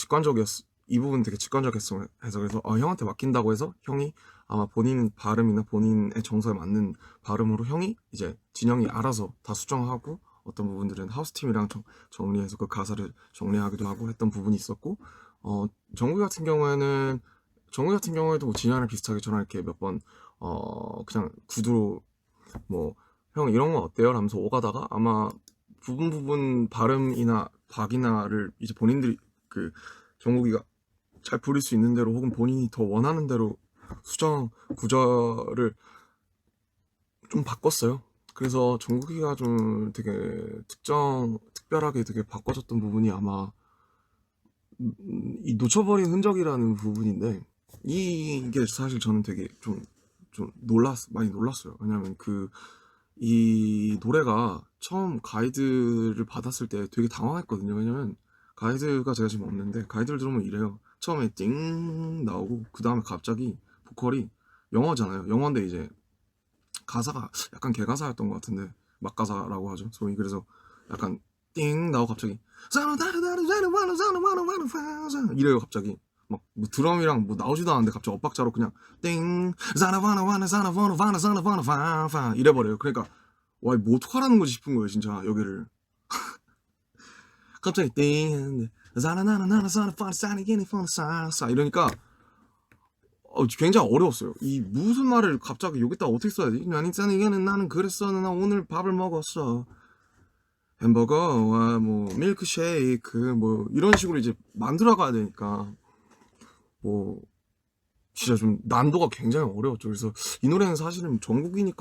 이 부분 되게 직관적했어 해서, 그래서 형한테 맡긴다고 해서 형이 아마 본인 발음이나 본인의 정서에 맞는 발음으로 형이 이제 진영이 알아서 다 수정하고 어떤 부분들은 하우스팀이랑 정리해서 그 가사를 정리하기도 하고 했던 부분이 있었고, 정국이 같은 경우에도 뭐 진영이랑 비슷하게 저랑 이렇게 몇 번 그냥 구두로 뭐 형 이런 건 어때요? 라면서 오가다가 아마 부분 발음이나 박이나를 이제 본인들이 정국이가 잘 부릴 수 있는 대로 혹은 본인이 더 원하는 대로 수정 구절을 좀 바꿨어요. 그래서 정국이가 좀 되게 특별하게 되게 바꿔줬던 부분이 아마 이 놓쳐버린 흔적이라는 부분인데, 이게 사실 저는 되게 좀 많이 놀랐어요. 왜냐면 이 노래가 처음 가이드를 받았을 때 되게 당황했거든요. 왜냐면 가이드가 제가 지금 없는데 가이드를 들으면 이래요. 처음에 띵 나오고 그 다음에 갑자기 보컬이 영어잖아요. 영어인데 이제 가사가 약간 개가사였던 것 같은데 막가사라고 하죠, 소위. 그래서 약간 띵 나오고 갑자기 이래요. 갑자기 막 뭐 드럼이랑 뭐 나오지도 않았는데 갑자기 엇박자로 그냥 띵 이래버려요. 그러니까 와, 뭐 어떡하라는 거지 싶은 거예요 진짜. 여기를 갑자기 띵 이러니까 굉장히 어려웠어요. 이 무슨 말을 갑자기 여기다 어떻게 써야 돼? 나는 그랬어. 나 오늘 밥을 먹었어. 햄버거와 뭐 밀크쉐이크 뭐 이런 식으로 이제 만들어 가야 되니까 뭐 진짜 좀 난도가 굉장히 어려웠죠. 그래서 이 노래는 사실은 정국이의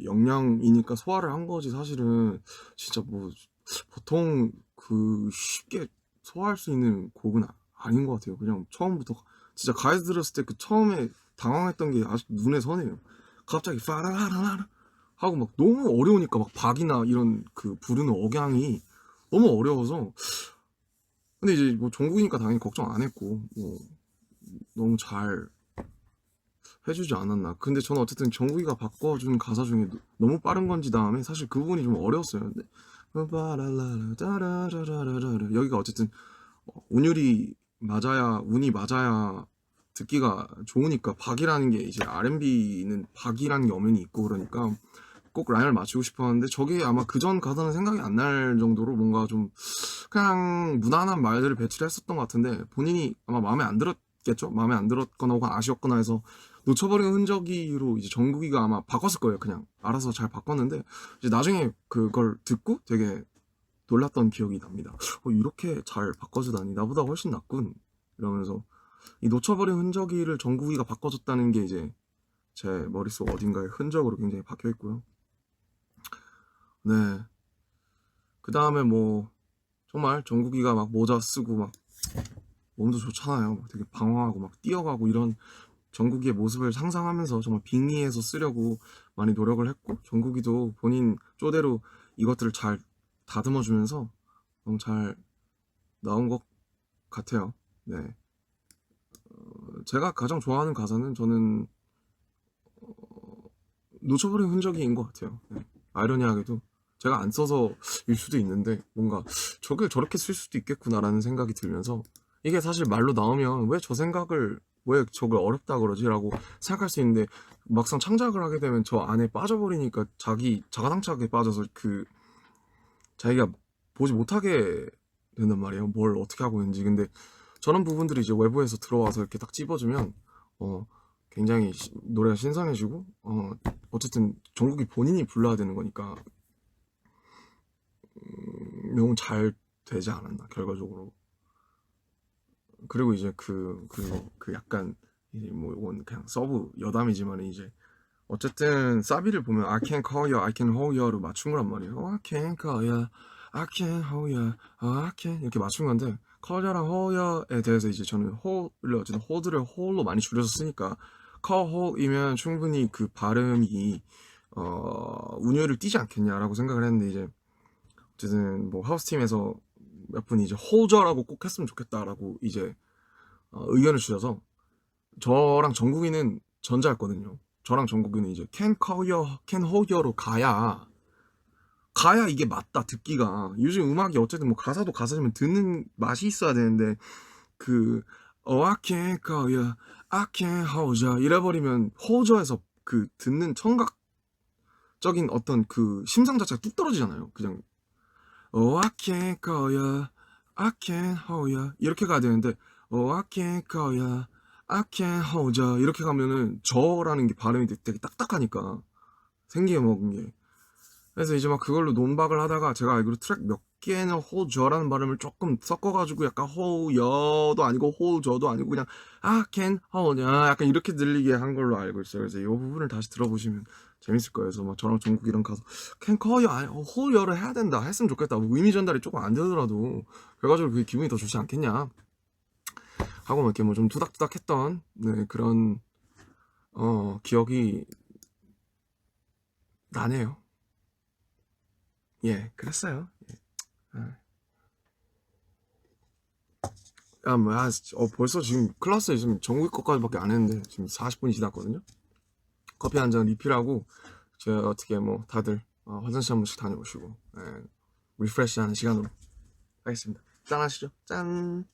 역량이니까 소화를 한 거지, 사실은 진짜 뭐 보통 쉽게 소화할 수 있는 곡은 아닌 것 같아요. 그냥 처음부터 진짜 가이드 들었을 때 처음에 당황했던 게 아직 눈에 선해요. 갑자기 파라라라라 하고 막 너무 어려우니까 막 박이나 이런 부르는 억양이 너무 어려워서. 근데 이제 뭐 종국이니까 당연히 걱정 안 했고 뭐 너무 잘 해주지 않았나. 근데 저는 어쨌든 정국이가 바꿔준 가사 중에 너무 빠른 건지 다음에 사실 그 부분이 좀 어려웠어요. 근데 여기가 어쨌든 운율이 맞아야, 운이 맞아야 듣기가 좋으니까 박이라는 게 이제 R&B는 박이라는 게 엄연히 있고 그러니까 꼭 라인을 맞추고 싶었는데 저게 아마 그전 가사는 생각이 안 날 정도로 뭔가 좀 그냥 무난한 말들을 배치를 했었던 것 같은데 본인이 아마 마음에 안 들었겠죠? 마음에 안 들었거나 혹은 아쉬웠거나 해서 놓쳐버린 흔적이로 이제 정국이가 아마 바꿨을 거예요. 그냥 알아서 잘 바꿨는데 이제 나중에 그걸 듣고 되게 놀랐던 기억이 납니다. 이렇게 잘 바꿔주다니 나보다 훨씬 낫군 이러면서 이 놓쳐버린 흔적이를 정국이가 바꿔줬다는 게 이제 제 머릿속 어딘가에 흔적으로 굉장히 박혀있고요. 네. 그 다음에 뭐 정말 정국이가 막 모자 쓰고 막 몸도 좋잖아요. 막 되게 방황하고 막 뛰어가고 이런 정국이의 모습을 상상하면서 정말 빙의해서 쓰려고 많이 노력을 했고, 정국이도 본인 쪼대로 이것들을 잘 다듬어주면서 너무 잘 나온 것 같아요. 네. 제가 가장 좋아하는 가사는 저는 놓쳐버린 흔적인 것 같아요. 네. 아이러니하게도 제가 안 써서 일 수도 있는데 뭔가 저걸 저렇게 쓸 수도 있겠구나라는 생각이 들면서, 이게 사실 말로 나오면 왜 저걸 어렵다 그러지? 라고 생각할 수 있는데 막상 창작을 하게 되면 저 안에 빠져버리니까 자가당착에 빠져서 자기가 보지 못하게 된단 말이에요. 뭘 어떻게 하고 있는지. 근데 저런 부분들이 이제 외부에서 들어와서 이렇게 딱 찝어주면 굉장히 노래가 신선해지고 어쨌든 정국이 본인이 불러야 되는 거니까 너무 잘 되지 않았나 결과적으로. 그리고 이제 그 약간 이제 뭐 이건 그냥 서브 여담이지만 이제 어쨌든 사비를 보면 I can call you, I can hold you로 맞춘 거란 말이에요. I can call you, I can hold you, I can 이렇게 맞춘 건데 call you랑 hold you에 대해서 이제 저는 hold를 어쨌든 hold를 hold로 많이 줄여서 쓰니까 call hold이면 충분히 그 발음이 운율을 띄지 않겠냐라고 생각을 했는데 이제 어쨌든 뭐 하우스팀에서 몇 분이 이제 홀저라고 꼭 했으면 좋겠다라고 이제 의견을 주셔서 저랑 정국이는 전자였거든요. 저랑 정국이는 이제 can call you, can hold you로 가야 이게 맞다 듣기가. 요즘 음악이 어쨌든 뭐 가사도 가사지만 듣는 맛이 있어야 되는데 I can call you, I can hold you 이래버리면 홀저에서 그 듣는 청각적인 어떤 그 심상 자체가 뚝 떨어지잖아요. 그냥 I can call you, I can hold you 이렇게 가야 되는데 I can call you, I can hold you 이렇게 가면은 저라는 게 발음이 되게 딱딱하니까 생기게 먹은 게. 그래서 이제 막 그걸로 논박을 하다가 제가 알기로 트랙 몇 개는 hold you라는 발음을 조금 섞어가지고 약간 hold you도 아니고 hold you도 아니고 그냥 I can hold you 약간 이렇게 들리게 한 걸로 알고 있어요. 그래서 이 부분을 다시 들어보시면 재밌을 거예요. 그래서 막 저랑 정국이랑 가서 can call you 아니 hold you를 해야 된다 했으면 좋겠다. 뭐 의미 전달이 조금 안 되더라도 결과적으로 그게 기분이 더 좋지 않겠냐 하고 막 이렇게 뭐 좀 투닥투닥했던 그런 기억이 나네요. 예, 그랬어요. 벌써 지금 클래스에 지금 정국이 것까지밖에 안 했는데 지금 40분이 지났거든요. 커피 한 잔 리필하고 제가 어떻게 뭐 다들 화장실 한 번씩 다녀오시고 리프레시 하는 시간으로 하겠습니다. 짠 하시죠. 짠.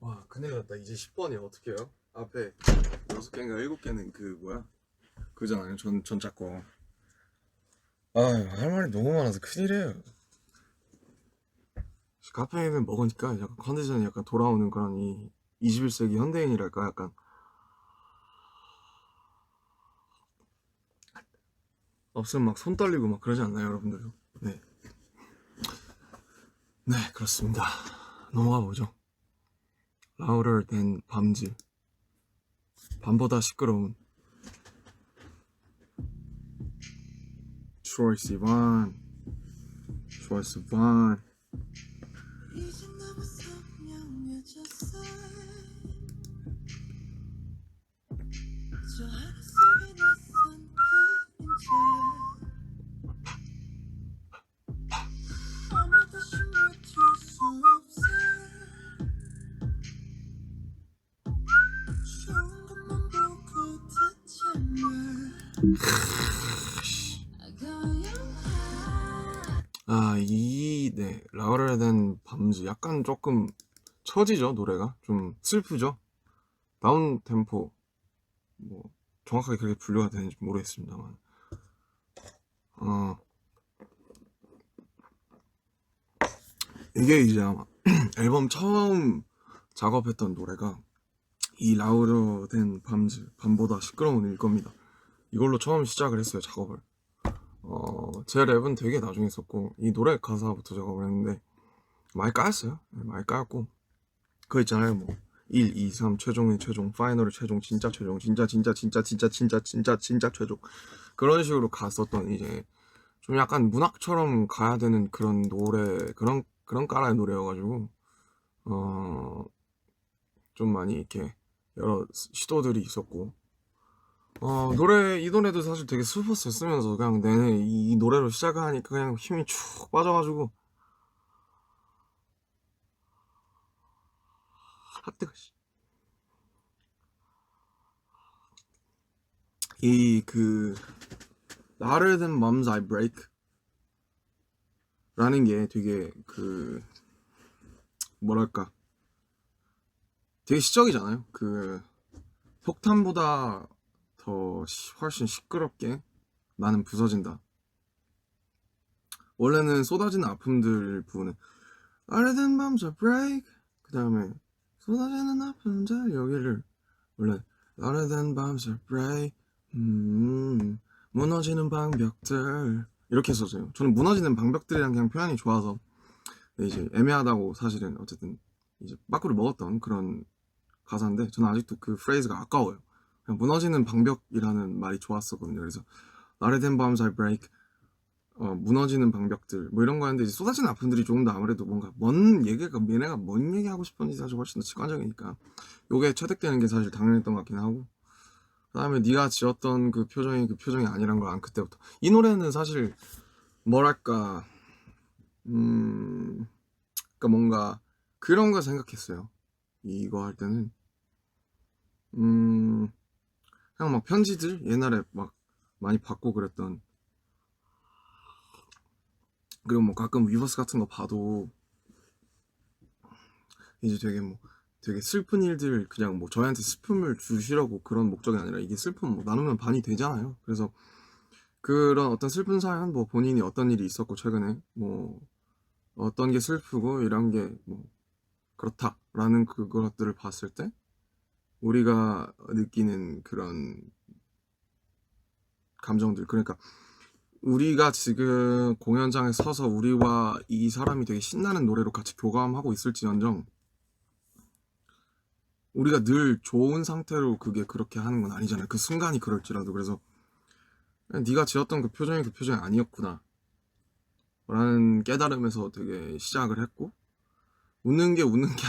와 큰일 났다. 이제 10번이야. 어떡해요? 앞에 6개인가 7개는 그 뭐야? 그잖아요. 전자 거. 할 말이 너무 많아서 큰일이에요. 카페인을 먹으니까 약간 컨디션이 약간 돌아오는 그런 이 21세기 현대인이랄까 약간 없으면 막 손 떨리고 막 그러지 않나요, 여러분들? 네. 네, 그렇습니다. 넘어가 보죠. Louder than 밤즈. 밤보다 시끄러운 Troye Sivan. Troye Sivan. 이제 너무 선명해졌어. 저 하늘 속에 낯선 그림자. 아마 다시 멈출 수 없어. 좋은 것만 보고 듣지 마. 네, Louder than 밤즈. 약간 조금 처지죠. 노래가 좀 슬프죠. 다운 템포 뭐 정확하게 그렇게 분류가 되는지 모르겠습니다만 이게 이제 아마 앨범 처음 작업했던 노래가 이 라우더 된 밤보다 시끄러운 일 겁니다. 이걸로 처음 시작을 했어요, 작업을. 제 랩은 되게 나중에 썼고 이 노래 가사부터 작업을 했는데 많이 까였어요. 많이 까였고 그거 있잖아요, 뭐 1, 2, 3 최종의 최종, 파이널의 최종, 진짜 최종, 진짜 최종, 그런 식으로 갔었던 이제 좀 약간 문학처럼 가야 되는 그런 노래, 그런 까라의 노래여가지고 좀 많이 이렇게 여러 시도들이 있었고 이 노래도 사실 되게 슬펐어요. 쓰면서 그냥 내내 이 노래로 시작을 하니까 그냥 힘이 축 빠져가지고 뜨거. 이그 Louder Than Bombs I Break 라는 게 되게 그 뭐랄까 되게 시적이잖아요. 그 폭탄보다 더 훨씬 시끄럽게 나는 부서진다. 원래는 쏟아지는 아픔들 부분은 Louder Than Bombs I Break 그 다음에 쏟아지는 아픔들 여기를 원래 Louder Than Bombs I Break 무너지는 방벽들 이렇게 써져요. 저는 무너지는 방벽들이랑 그냥 표현이 좋아서 이제 애매하다고 사실은 어쨌든 이제 빠꾸를 먹었던 그런 가사인데 저는 아직도 그 프레이즈가 아까워요. 그냥 무너지는 방벽이라는 말이 좋았었거든요. 그래서 Louder Than Bombs I Break 무너지는 방벽들 뭐 이런 거 하는데 이제 쏟아지는 아픔들이 조금 더 아무래도 뭔가 얘네가 뭔 얘기하고 싶은지 사실 훨씬 더 직관적이니까 요게 채택되는 게 사실 당연했던 것 같긴 하고 그 다음에 네가 지었던 그 표정이 아니란 걸 안 그때부터 이 노래는 사실 뭐랄까 그러니까 뭔가 그런 거 생각했어요. 이거 할 때는 그냥 막 편지들 옛날에 막 많이 받고 그랬던 그리고 뭐 가끔 위버스 같은 거 봐도 이제 되게 슬픈 일들 그냥 뭐 저희한테 슬픔을 주시려고 그런 목적이 아니라 이게 슬픔 뭐 나누면 반이 되잖아요. 그래서 그런 어떤 슬픈 사연 뭐 본인이 어떤 일이 있었고 최근에 뭐 어떤 게 슬프고 이런 게 뭐 그렇다라는 그것들을 봤을 때 우리가 느끼는 그런 감정들 그러니까 우리가 지금 공연장에 서서 우리와 이 사람이 되게 신나는 노래로 같이 교감하고 있을지언정 우리가 늘 좋은 상태로 그게 그렇게 하는 건 아니잖아요. 그 순간이 그럴지라도 그래서 네가 지었던 그 표정이 아니었구나 라는 깨달음에서 되게 시작을 했고 웃는 게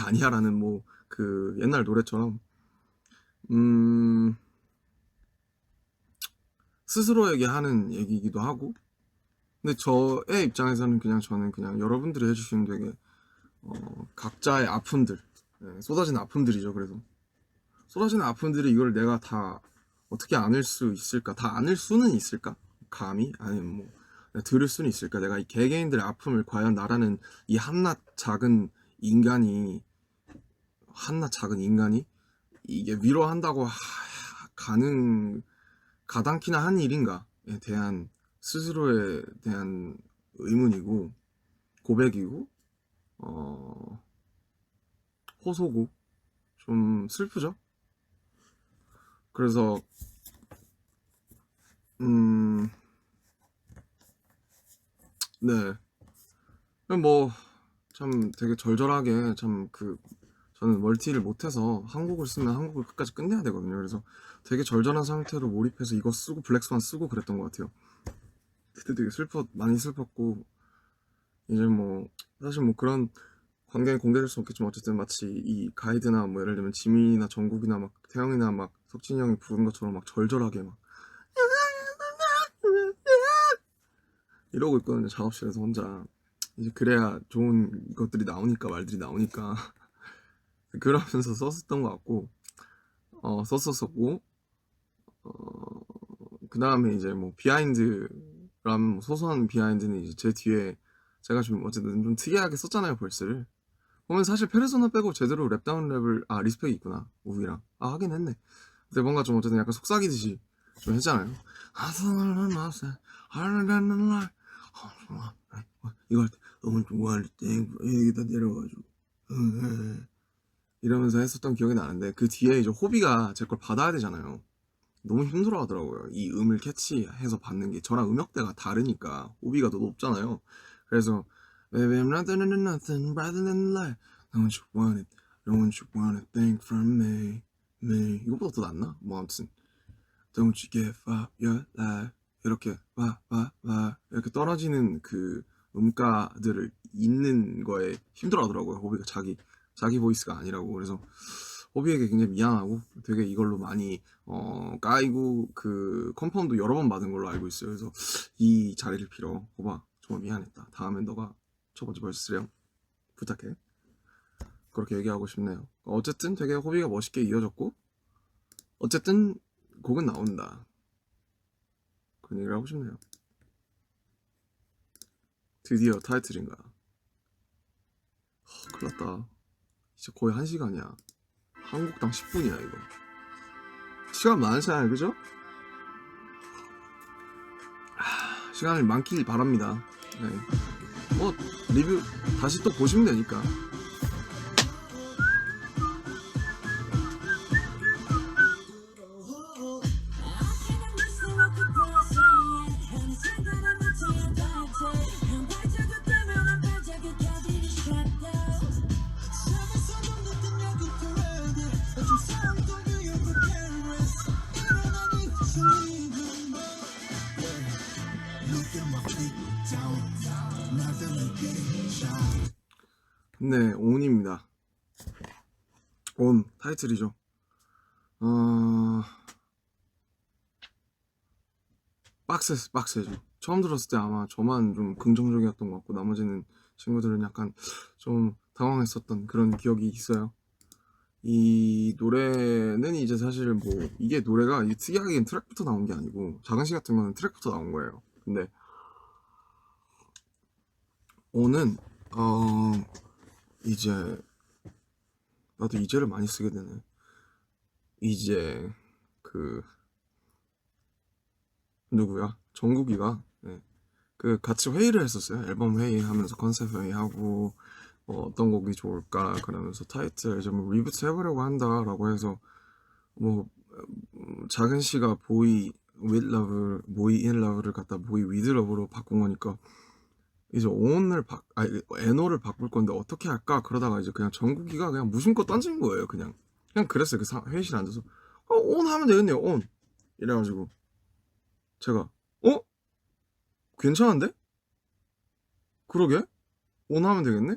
아니야 라는 뭐 그 옛날 노래처럼 스스로에게 하는 얘기이기도 하고 근데 저의 입장에서는 저는 그냥 여러분들이 해주시는 되게 각자의 아픔들 쏟아지는 아픔들이죠. 그래서 쏟아지는 아픔들이 이걸 내가 다 어떻게 안을 수 있을까? 다 안을 수는 있을까? 감히? 아니면 뭐 들을 수는 있을까? 내가 이 개개인들의 아픔을 과연 나라는 이 한낱 작은 인간이 이게 위로한다고 가당키나 한 일인가에 대한 스스로에 대한 의문이고 고백이고 호소고 좀 슬프죠. 그래서 네. 뭐 참 되게 절절하게 저는 멀티를 못해서 한국을 쓰면 한국을 끝까지 끝내야 되거든요. 그래서 되게 절절한 상태로 몰입해서 이거 쓰고 블랙스완 쓰고 그랬던 것 같아요. 그때 되게 많이 슬펐고 이제 뭐 사실 뭐 그런 관계에 공개될 수 없겠지만 어쨌든 마치 이 가이드나 뭐 예를 들면 지민이나 정국이나 막 태영이나 막 석진이 형이 부른 것처럼 막 절절하게 막 이러고 있거든요. 작업실에서 혼자 이제 그래야 좋은 것들이 나오니까 말들이 나오니까 그러면서 썼었던 것 같고 썼었었고 그 다음에 이제 뭐 비하인드라면 소소한 비하인드는 이제 제 뒤에 제가 좀 어쨌든 좀 특이하게 썼잖아요 벌스를 보면 사실 페르소나 빼고 제대로 랩다운 랩을 리스펙이 있구나 우비랑 하긴 했네. 근데 뭔가 좀 어쨌든 약간 속삭이듯이 좀 했잖아요. 이거 할 때 너무 좋아할 때 여기다 내려가지고 이러면서 했었던 기억이 나는데 그 뒤에 이제 호비가 제 걸 받아야 되잖아요. 너무 힘들어 하더라고요. 이 음을 캐치해서 받는 게 저랑 음역대가 다르니까 호비가 더 높잖아요. 그래서 Baby I'm not doing nothing rather than life Don't you want it Don't you want a thing from me 이거보다 더 낫나? 뭐 아무튼 Don't you give up your life 이렇게 이렇게 떨어지는 그 음가들을 잇는 거에 힘들어 하더라고요. 호비가 자기 보이스가 아니라고. 그래서 호비에게 굉장히 미안하고 되게 이걸로 많이 까이고 그 컨펌도 여러 번 받은 걸로 알고 있어요. 그래서 이 자리를 빌어 호바 정말 미안했다. 다음엔 너가 첫 번째 벌스랑 부탁해. 그렇게 얘기하고 싶네요. 어쨌든 되게 호비가 멋있게 이어졌고 어쨌든 곡은 나온다. 그런 얘기를 하고 싶네요. 드디어 타이틀인가. 큰일 났다. 이제 거의 1시간이야. 한국당 10분이야 이거. 시간 많잖아요 그죠? 시간이 많길 바랍니다. 네. 뭐 리뷰 다시 또 보시면 되니까. 네, 온입니다. 온 타이틀이죠. 빡세죠. 처음 들었을 때 아마 저만 좀 긍정적이었던 것 같고 나머지는 친구들은 약간 좀 당황했었던 그런 기억이 있어요. 이 노래는 이제 사실 뭐 이게 노래가 특이하게 트랙부터 나온 게 아니고 작은시 같은 거는 트랙부터 나온 거예요. 근데 온은 이제 나도 이제를 많이 쓰게 되네. 이제 그 누구야? 정국이가 그 같이 회의를 했었어요. 앨범 회의하면서 컨셉 회의하고 어떤 곡이 좋을까 그러면서 타이틀 좀 리부트 해보려고 한다라고 해서 뭐 작은 시가 보이 with love, 보이 in love를 갖다 보이 with love로 바꾼 거니까 이제 온을 NO를 바꿀 건데 어떻게 할까 그러다가 이제 그냥 정국이가 그냥 무심코 던진 거예요. 그냥 그랬어요. 그 회의실에 앉아서 온 하면 되겠네요. 온 이래가지고 제가 괜찮은데? 그러게? 온 하면 되겠네?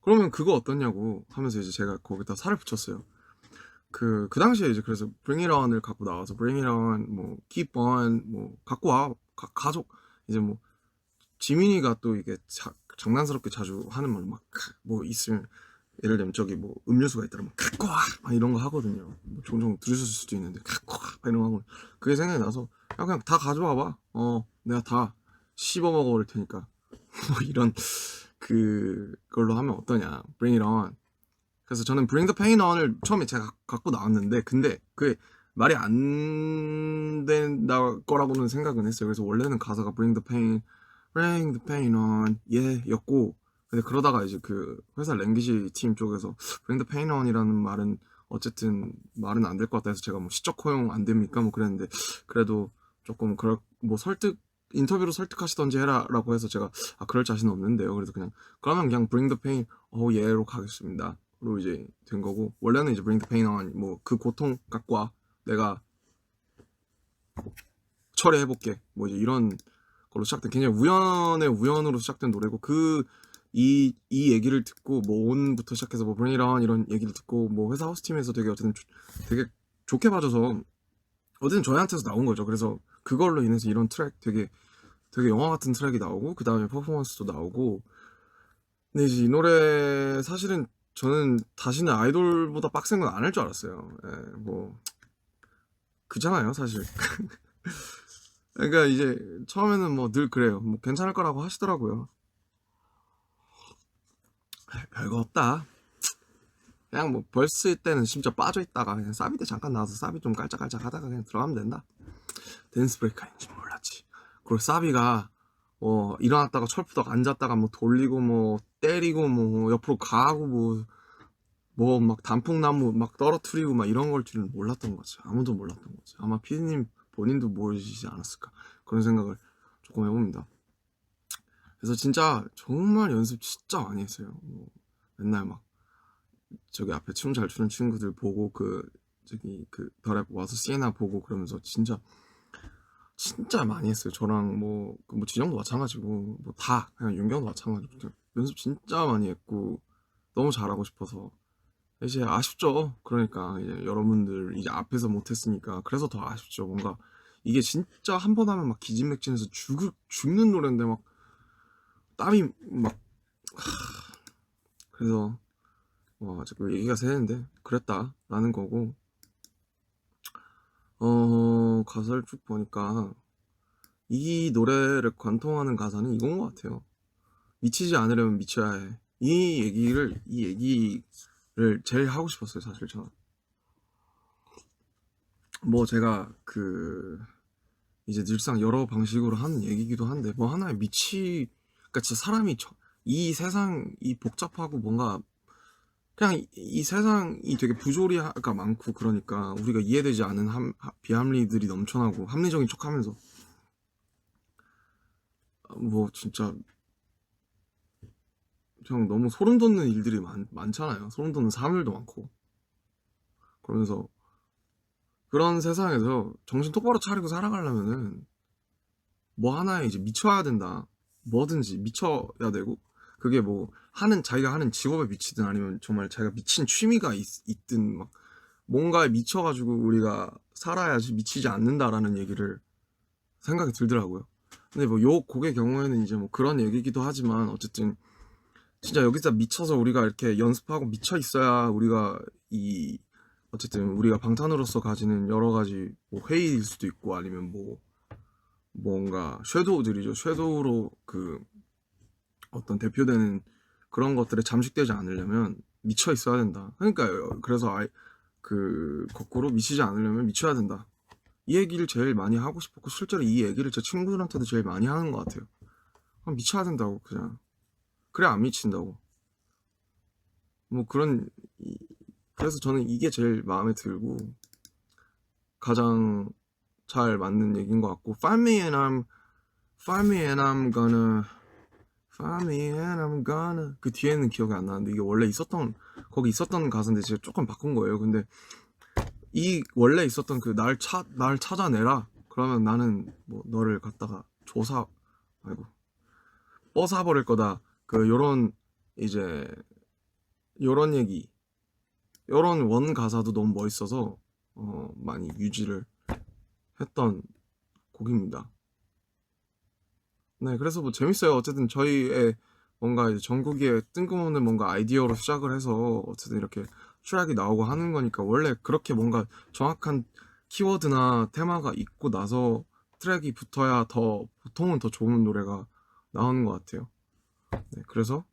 그러면 그거 어떠냐고 하면서 이제 제가 거기다 살을 붙였어요. 그 당시에 이제 그래서 Bring It On을 갖고 나와서 Bring It On, 뭐 Keep On, 뭐 갖고 와 가족 이제 뭐 지민이가 또 이게 장난스럽게 자주 하는 말 막 뭐 있으면 예를 들면 저기 뭐 음료수가 있더라 막 갖고 와 막 이런 거 하거든요. 뭐 종종 들으실 수도 있는데 갖고 와 막 이런 거 하고 그게 생각이 나서 그냥 다 가져와 봐. 내가 다 씹어 먹어 올 테니까 뭐 이런 그걸로 하면 어떠냐. Bring It On. 그래서 저는 Bring the Pain On을 처음에 제가 갖고 나왔는데 근데 그게 말이 안 된다 거라고는 생각은 했어요. 그래서 원래는 가사가 Bring the Pain On 였고 근데 그러다가 이제 그 회사 랭귀지 팀 쪽에서 Bring the Pain On이라는 말은 어쨌든 말은 안 될 것 같다 해서 제가 뭐 시적 허용 안 됩니까 뭐 그랬는데 그래도 조금 뭐 인터뷰로 설득하시던지 해라라고 해서 제가 그럴 자신은 없는데요. 그래서 그러면 그냥 Bring the Pain 로 가겠습니다. 로 이제 된 거고 원래는 이제 Bring the Pain On 뭐 그 고통 갖고 와 내가 처리해볼게 뭐 이제 이런 걸로 시작된 굉장히 우연으로 시작된 노래고 이 얘기를 듣고 뭐 온부터 시작해서 뭐 Bring It On 이런 얘기를 듣고 뭐 회사 하우스팀에서 되게 어쨌든 되게 좋게 봐줘서 어쨌든 저희한테서 나온 거죠. 그래서 그걸로 인해서 이런 트랙 되게 영화 같은 트랙이 나오고 그 다음에 퍼포먼스도 나오고 근데 이제 이 노래 사실은 저는 다시는 아이돌보다 빡센 건 안 할 줄 알았어요. 뭐 그잖아요 사실. 그러니까 이제 처음에는 뭐 늘 그래요. 뭐 괜찮을 거라고 하시더라고요. 별거 없다. 그냥 뭐 벌스 때는 진짜 빠져있다가 그냥 사비 때 잠깐 나와서 사비 좀 깔짝깔짝 하다가 그냥 들어가면 된다. 댄스 브레이크 아닌지 몰랐지. 그리고 사비가 일어났다가 철푸덕 앉았다가 뭐 돌리고 뭐 때리고 뭐 옆으로 가고 뭐 막 단풍나무 막 떨어뜨리고 막 이런 걸 줄은 몰랐던 거지. 아무도 몰랐던 거지. 아마 피디님 본인도 모르시지 않았을까 그런 생각을 조금 해봅니다. 그래서 진짜 정말 연습 진짜 많이 했어요. 뭐 맨날 막 저기 앞에 춤 잘 추는 친구들 보고 저기 더랩 와서 시에나 보고 그러면서 진짜 많이 했어요. 저랑 뭐 진영도 마찬가지고 뭐 다 그냥 윤경도 마찬가지고 그냥 연습 진짜 많이 했고 너무 잘하고 싶어서 이제 아쉽죠. 그러니까 이제 여러분들 이제 앞에서 못했으니까 그래서 더 아쉽죠. 뭔가 이게 진짜 한 번 하면 막 기진맥진해서 죽는 노래인데 막 땀이 막 그래서 자꾸 얘기가 새는데 그랬다라는 거고 가사를 쭉 보니까 이 노래를 관통하는 가사는 이건 것 같아요. 미치지 않으려면 미쳐야 해. 이 얘기를 제일 하고 싶었어요. 사실 저는 뭐 제가 이제 늘상 여러 방식으로 하는 얘기기도 한데 뭐 하나의 그러니까 진짜 사람이 이 세상이 복잡하고 뭔가 그냥 이 세상이 되게 부조리가 많고 그러니까 우리가 이해되지 않은 비합리들이 넘쳐나고 합리적인 척하면서 뭐 진짜 그냥 너무 소름 돋는 일들이 많잖아요. 소름 돋는 사람들도 많고 그러면서 그런 세상에서 정신 똑바로 차리고 살아가려면은 뭐 하나에 이제 미쳐야 된다. 뭐든지 미쳐야 되고 그게 뭐 자기가 하는 직업에 미치든 아니면 정말 자기가 미친 취미가 있든 막 뭔가에 미쳐가지고 우리가 살아야지 미치지 않는다라는 얘기를 생각이 들더라고요. 근데 뭐 요 곡의 경우에는 이제 뭐 그런 얘기기도 하지만 어쨌든 진짜 여기서 미쳐서 우리가 이렇게 연습하고 미쳐 있어야 우리가 어쨌든 우리가 방탄으로서 가지는 여러 가지 뭐 회의일 수도 있고 아니면 뭐 뭔가 섀도우들이죠. 섀도우로 어떤 대표되는 그런 것들에 잠식되지 않으려면 미쳐 있어야 된다. 그러니까요. 그래서 거꾸로 미치지 않으려면 미쳐야 된다. 이 얘기를 제일 많이 하고 싶었고 실제로 이 얘기를 제 친구들한테도 제일 많이 하는 것 같아요. 그냥 미쳐야 된다고 그냥. 그래 안 미친다고. 뭐 그래서 저는 이게 제일 마음에 들고 가장 잘 맞는 얘기인 것 같고 Find me and I'm gonna 그 뒤에는 기억이 안 나는데 이게 원래 거기 있었던 가사인데 제가 조금 바꾼 거예요. 근데 이 원래 있었던 날 찾아내라 그러면 나는 뭐 너를 갖다가 뻐사버릴 거다 요런 이제 요런 얘기 요런 원 가사도 너무 멋있어서 많이 유지를 했던 곡입니다. 네, 그래서 뭐 재밌어요. 어쨌든 저희의 뭔가 이제 전국의 뜬금없는 뭔가 아이디어로 시작을 해서 어쨌든 이렇게 트랙이 나오고 하는 거니까 원래 그렇게 뭔가 정확한 키워드나 테마가 있고 나서 트랙이 붙어야 보통은 더 좋은 노래가 나오는 것 같아요. 네, 그래서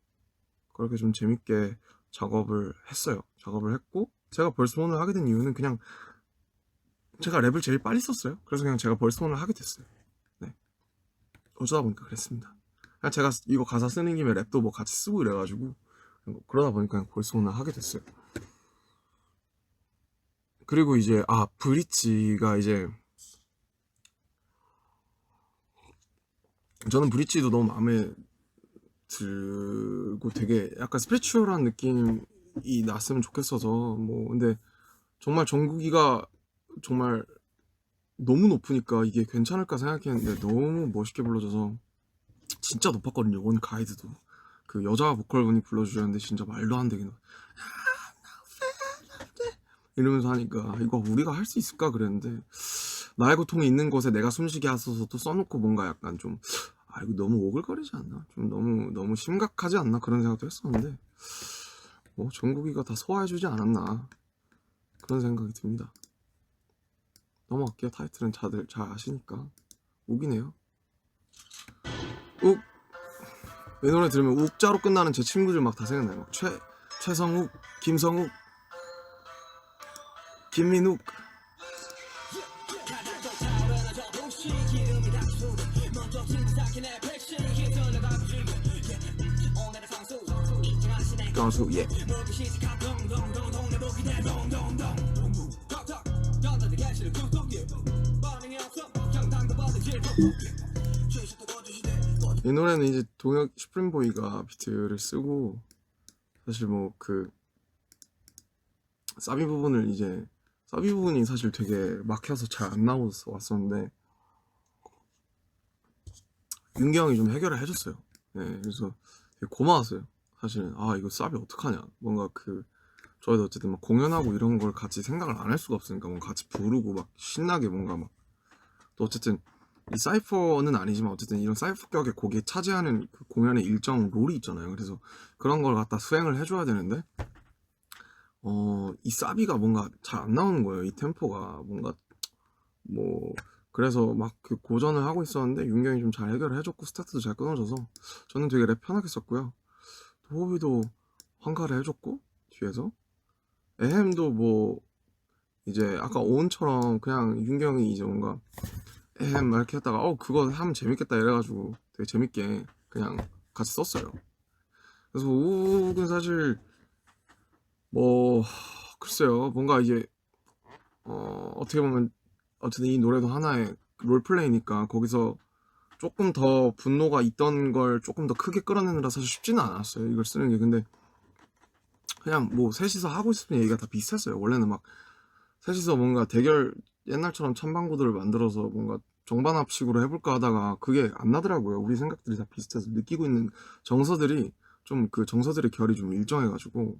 그렇게 좀 재밌게 작업을 했어요. 작업을 했고 제가 벌스원을 하게 된 이유는 그냥 제가 랩을 제일 빨리 썼어요. 그래서 그냥 제가 벌스원을 하게 됐어요. 네, 어쩌다 보니까 그랬습니다. 그냥 제가 이거 가사 쓰는 김에 랩도 뭐 같이 쓰고 이래가지고 그러다 보니까 그냥 벌스원을 하게 됐어요. 그리고 이제 브릿지가 이제 저는 브릿지도 너무 마음에 들고 되게 약간 스피리추얼한 느낌이 났으면 좋겠어서 뭐 근데 정말 정국이가 정말 너무 높으니까 이게 괜찮을까 생각했는데 너무 멋있게 불러줘서 진짜 높았거든요. 원 가이드도 그 여자 보컬분이 불러주셨는데 진짜 말도 안 되게 이러면서 하니까 이거 우리가 할 수 있을까 그랬는데 나의 고통이 있는 곳에 내가 숨쉬게 하소서 또 써놓고 뭔가 약간 좀 이거 너무 오글거리지 않나? 좀 너무 심각하지 않나? 그런 생각도 했었는데 뭐 정국이가 다 소화해주지 않았나 그런 생각이 듭니다. 넘어갈게요. 타이틀은 다들 잘 아시니까 욱이네요. 욱 이 노래 들으면 욱자로 끝나는 제 친구들 막 다 생각나요. 막 최성욱, 김성욱, 김민욱. 가수 예. 이 노래는 이제 동혁 슈프림보이가 비트를 쓰고 사실 뭐 그 사비 부분을 이제 사비 부분이 사실 되게 막혀서 잘 안 나와서 왔었는데 윤기 형이 좀 해결을 해줬어요. 네, 그래서 되게 고마웠어요. 사실은 아 이거 사비 어떡하냐. 뭔가 그 저희도 어쨌든 막 공연하고 이런 걸 같이 생각을 안 할 수가 없으니까 뭔가 같이 부르고 막 신나게 뭔가 막 또 어쨌든 이 사이퍼는 아니지만 어쨌든 이런 사이퍼격의 곡에 차지하는 그 공연의 일정 롤이 있잖아요. 그래서 그런 걸 갖다 수행을 해줘야 되는데 이 사비가 뭔가 잘 안 나오는 거예요. 이 템포가 뭔가 뭐 그래서 막 그 고전을 하고 있었는데 윤경이 좀 잘 해결을 해줬고 스타트도 잘 끊어져서 저는 되게 랩 편하게 썼고요. 호비도 환가를 해줬고 뒤에서 에헴도 뭐 이제 아까 오은처럼 그냥 윤경이 이제 뭔가 에헴 막 이렇게 했다가 그거 하면 재밌겠다 이래가지고 되게 재밌게 그냥 같이 썼어요. 그래서 우욱은 사실 뭐 글쎄요 뭔가 이제 어떻게 보면 어쨌든 이 노래도 하나의 롤플레이니까 거기서 조금 더 분노가 있던 걸 조금 더 크게 끌어내느라 사실 쉽지는 않았어요 이걸 쓰는 게. 근데 그냥 뭐 셋이서 하고 싶은 얘기가 다 비슷했어요. 원래는 막 셋이서 뭔가 대결 옛날처럼 천방구들을 만들어서 뭔가 정반합식으로 해볼까 하다가 그게 안 나더라고요. 우리 생각들이 다 비슷해서 느끼고 있는 정서들이 좀 그 정서들의 결이 좀 일정해가지고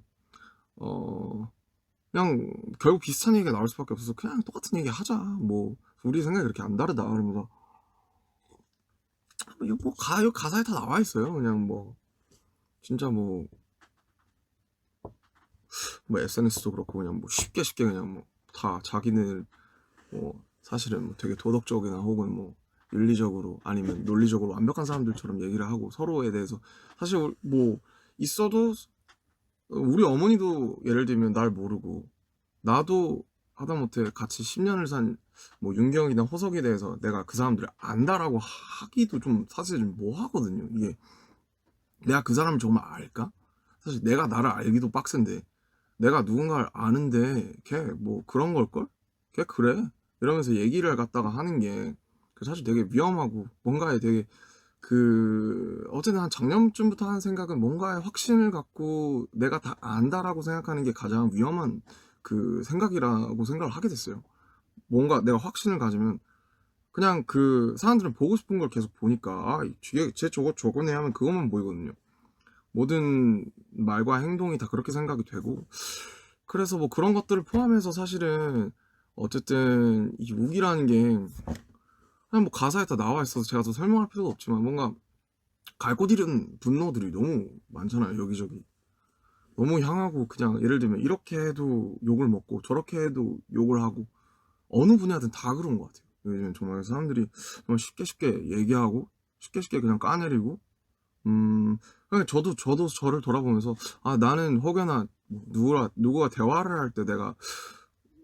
그냥 결국 비슷한 얘기가 나올 수밖에 없어서 그냥 똑같은 얘기 하자. 뭐 우리 생각이 그렇게 안 다르다. 그러면서 이거 뭐 가사에 다 나와 있어요. 그냥 뭐 진짜 뭐 SNS도 그렇고 그냥 뭐 쉽게 그냥 뭐 다 자기는 뭐 사실은 뭐 되게 도덕적이나 혹은 뭐 윤리적으로 아니면 논리적으로 완벽한 사람들처럼 얘기를 하고 서로에 대해서 사실 뭐 있어도 우리 어머니도 예를 들면 날 모르고 나도 하다못해 같이 10년을 산 뭐 윤경이나 호석에 대해서 내가 그 사람들을 안다라고 하기도 좀 사실 좀 뭐하거든요. 이게 내가 그 사람을 정말 알까? 사실 내가 나를 알기도 빡센데 내가 누군가를 아는데 걔 뭐 그런 걸걸? 걔 그래? 이러면서 얘기를 갖다가 하는 게 사실 되게 위험하고 뭔가에 되게 어쨌든 한 작년쯤부터 하는 생각은 뭔가에 확신을 갖고 내가 다 안다라고 생각하는 게 가장 위험한 그 생각이라고 생각을 하게 됐어요. 뭔가 내가 확신을 가지면 그냥 그 사람들은 보고 싶은 걸 계속 보니까 쟤 저거네 하면 그것만 보이거든요. 모든 말과 행동이 다 그렇게 생각이 되고 그래서 뭐 그런 것들을 포함해서 사실은 어쨌든 이 욱이라는 게 그냥 뭐 가사에 다 나와 있어서 제가 더 설명할 필요도 없지만 뭔가 갈 곳 잃은 분노들이 너무 많잖아요. 여기저기 너무 향하고 그냥 예를 들면 이렇게 해도 욕을 먹고 저렇게 해도 욕을 하고 어느 분야든 다 그런 것 같아요. 요즘 정말 사람들이 정말 쉽게 얘기하고 쉽게 그냥 까내리고 그냥 저도 저를 돌아보면서 나는 혹여나 누구가 대화를 할 때 내가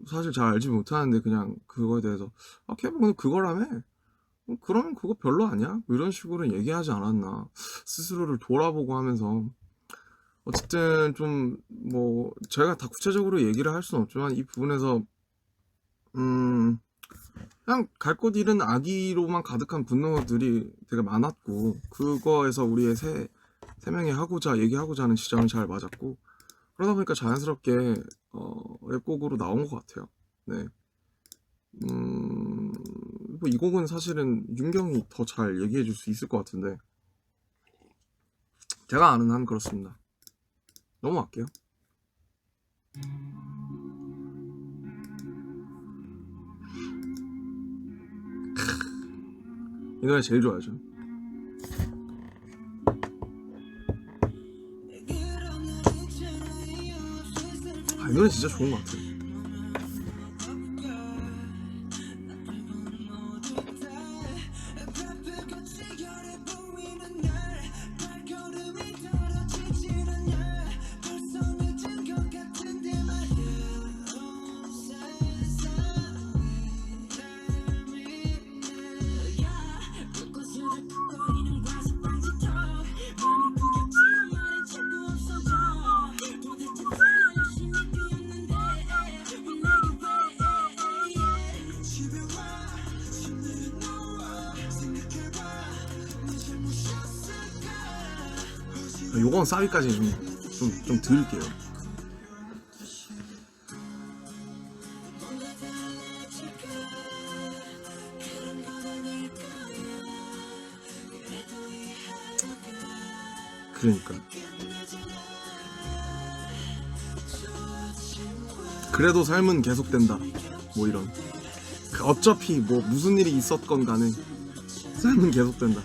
사실 잘 알지 못하는데 그냥 그거에 대해서 걔는 그거라며 그러면 그거 별로 아니야? 이런 식으로 얘기하지 않았나 스스로를 돌아보고 하면서 어쨌든 좀 뭐 제가 다 구체적으로 얘기를 할 수는 없지만 이 부분에서 그냥 갈 곳 잃은 아기로만 가득한 분노들이 되게 많았고 그거에서 우리의 세 명이 얘기하고자 하는 지점이 잘 맞았고 그러다 보니까 자연스럽게 랩곡으로 나온 것 같아요. 네. 뭐 이 곡은 사실은 윤경이 더 잘 얘기해 줄 수 있을 것 같은데 제가 아는 한 그렇습니다. 넘어갈게요. 이 노래 제일 좋아하죠. 이 노래 진짜 좋은 것 같아요. 요건 사비까지 좀 드릴게요. 그러니까 그래도 삶은 계속된다 뭐 이런 어차피 뭐 무슨 일이 있었건 간에 삶은 계속된다.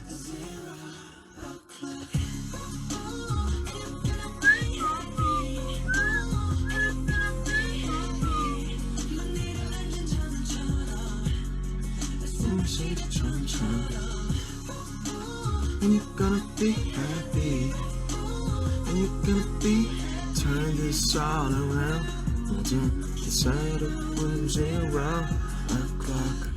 And you're gonna be happy And you're gonna be turn this all around 모든 새로운 zero o'clock.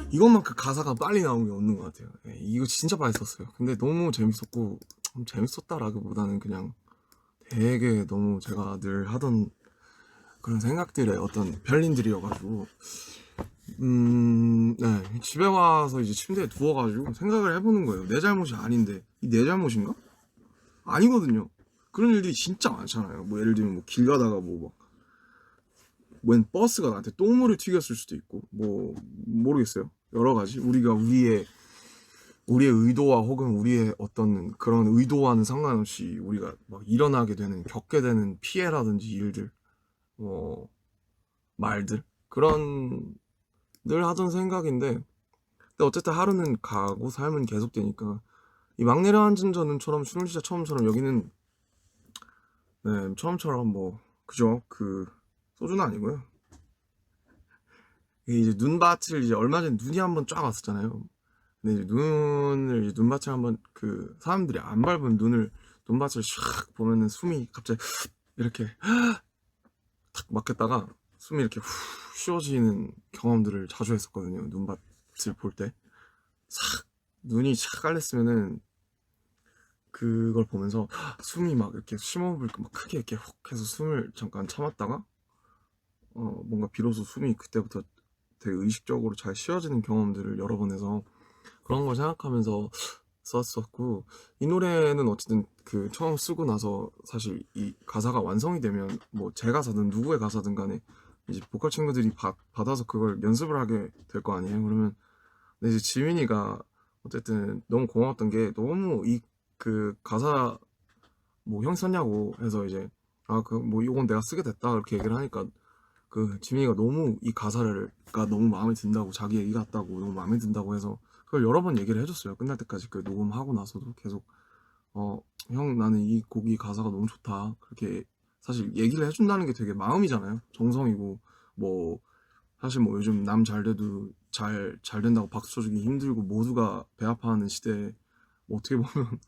이것만 그 가사가 빨리 나온 게 없는 것 같아요. 이거 진짜 빨리 썼어요. 근데 너무 재밌었고 재밌었다라기보다는 그냥 되게 너무 제가 늘 하던 그런 생각들의 어떤 별님들이어가지고 네, 집에 와서 이제 침대에 누워가지고 생각을 해보는 거예요. 내 잘못이 아닌데 이 내 잘못인가? 아니거든요. 그런 일들이 진짜 많잖아요. 뭐 예를 들면 뭐 길 가다가 웬 버스가 나한테 똥물을 튀겼을 수도 있고 뭐 모르겠어요. 여러 가지 우리가 우리의 의도와 혹은 우리의 어떤 그런 의도와는 상관없이 우리가 막 일어나게 되는 겪게 되는 피해라든지 일들 뭐 말들 그런 늘 하던 생각인데 근데 어쨌든 하루는 가고 삶은 계속되니까 이 막내를 앉은 저는처럼 술 진짜 처음처럼 여기는 네 처음처럼 뭐 그죠 그 소주는 아니고요. 이제 눈밭을 이제 얼마 전에 눈이 한번 쫙 왔었잖아요. 근데 이제 눈밭을 한번 그 사람들이 안 밟은 눈밭을 샥 보면은 숨이 갑자기 이렇게 탁 막혔다가 숨이 이렇게 후 쉬어지는 경험들을 자주 했었거든요. 눈밭을 볼 때 싹 눈이 착 깔렸으면은 그걸 보면서 숨이 막 이렇게 심호흡을 막 크게 이렇게 훅 해서 숨을 잠깐 참았다가 뭔가 비로소 숨이 그때부터 되게 의식적으로 잘 쉬어지는 경험들을 여러 번 해서 그런 걸 생각하면서 썼었고 이 노래는 어쨌든 그 처음 쓰고 나서 사실 이 가사가 완성이 되면 뭐 제 가사든 누구의 가사든 간에 이제 보컬 친구들이 받아서 그걸 연습을 하게 될 거 아니에요. 그러면 근데 이제 지민이가 어쨌든 너무 고마웠던 게 너무 이 그 가사 뭐 형 썼냐고 해서 이제 그 뭐 이건 내가 쓰게 됐다 이렇게 얘기를 하니까 그 지민이가 너무 이 가사가 너무 마음에 든다고 자기 얘기 같다고 너무 마음에 든다고 해서 그걸 여러 번 얘기를 해줬어요. 끝날 때까지 그 녹음하고 나서도 계속 형 나는 이 곡이 가사가 너무 좋다 그렇게 사실 얘기를 해준다는 게 되게 마음이잖아요. 정성이고 뭐 사실 뭐 요즘 남 잘 돼도 잘 된다고 박수 쳐주기 힘들고 모두가 배 아파하는 시대에 뭐 어떻게 보면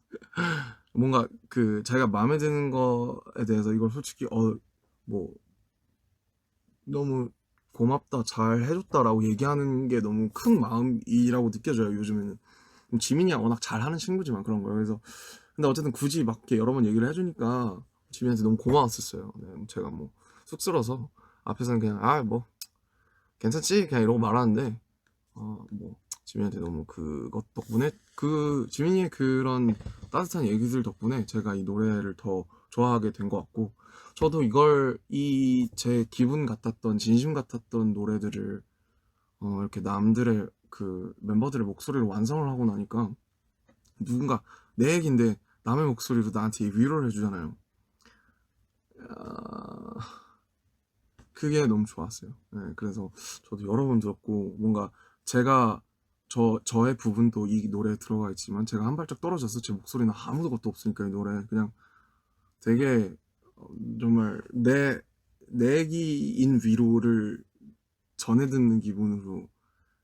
뭔가 그 자기가 마음에 드는 거에 대해서 이걸 솔직히 뭐 너무 고맙다 잘 해줬다라고 얘기하는 게 너무 큰 마음이라고 느껴져요. 요즘에는 지민이가 워낙 잘하는 친구지만 그런 거예요. 그래서 근데 어쨌든 굳이 막 이렇게 여러 번 얘기를 해주니까 지민이한테 너무 고마웠었어요. 네, 제가 뭐 쑥스러워서 앞에서는 그냥 뭐 괜찮지 그냥 이러고 말하는데 뭐 지민이한테 너무 그것 덕분에 그 지민이의 그런 따뜻한 얘기들 덕분에 제가 이 노래를 더 좋아하게 된 것 같고 저도 이 제 기분 같았던 진심 같았던 노래들을 이렇게 남들의 그 멤버들의 목소리로 완성을 하고 나니까 누군가 내 얘긴데 남의 목소리로 나한테 위로를 해주잖아요. 그게 너무 좋았어요. 네, 그래서 저도 여러 번 들었고 뭔가 제가 저의 부분도 이 노래에 들어가 있지만 제가 한 발짝 떨어져서 제 목소리는 아무것도 없으니까 이 노래 그냥 되게 정말 내 얘기인 위로를 전해 듣는 기분으로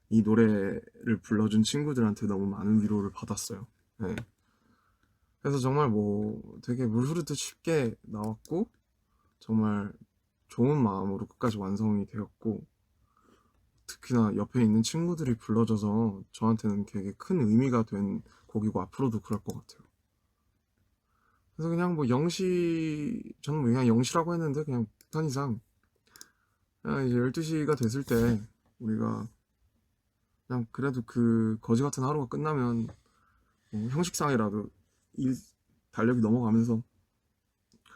이 노래를 불러준 친구들한테 너무 많은 위로를 받았어요. 네. 그래서 정말 뭐 되게 물 흐르듯 쉽게 나왔고 정말 좋은 마음으로 끝까지 완성이 되었고 특히나 옆에 있는 친구들이 불러줘서 저한테는 되게 큰 의미가 된 곡이고 앞으로도 그럴 것 같아요. 그래서 그냥 뭐 저는 뭐 그냥 영시라고 했는데 그냥 편의상 그냥 이제 12시가 됐을 때 우리가 그냥 그래도 그 거지 같은 하루가 끝나면 뭐 형식상이라도 달력이 넘어가면서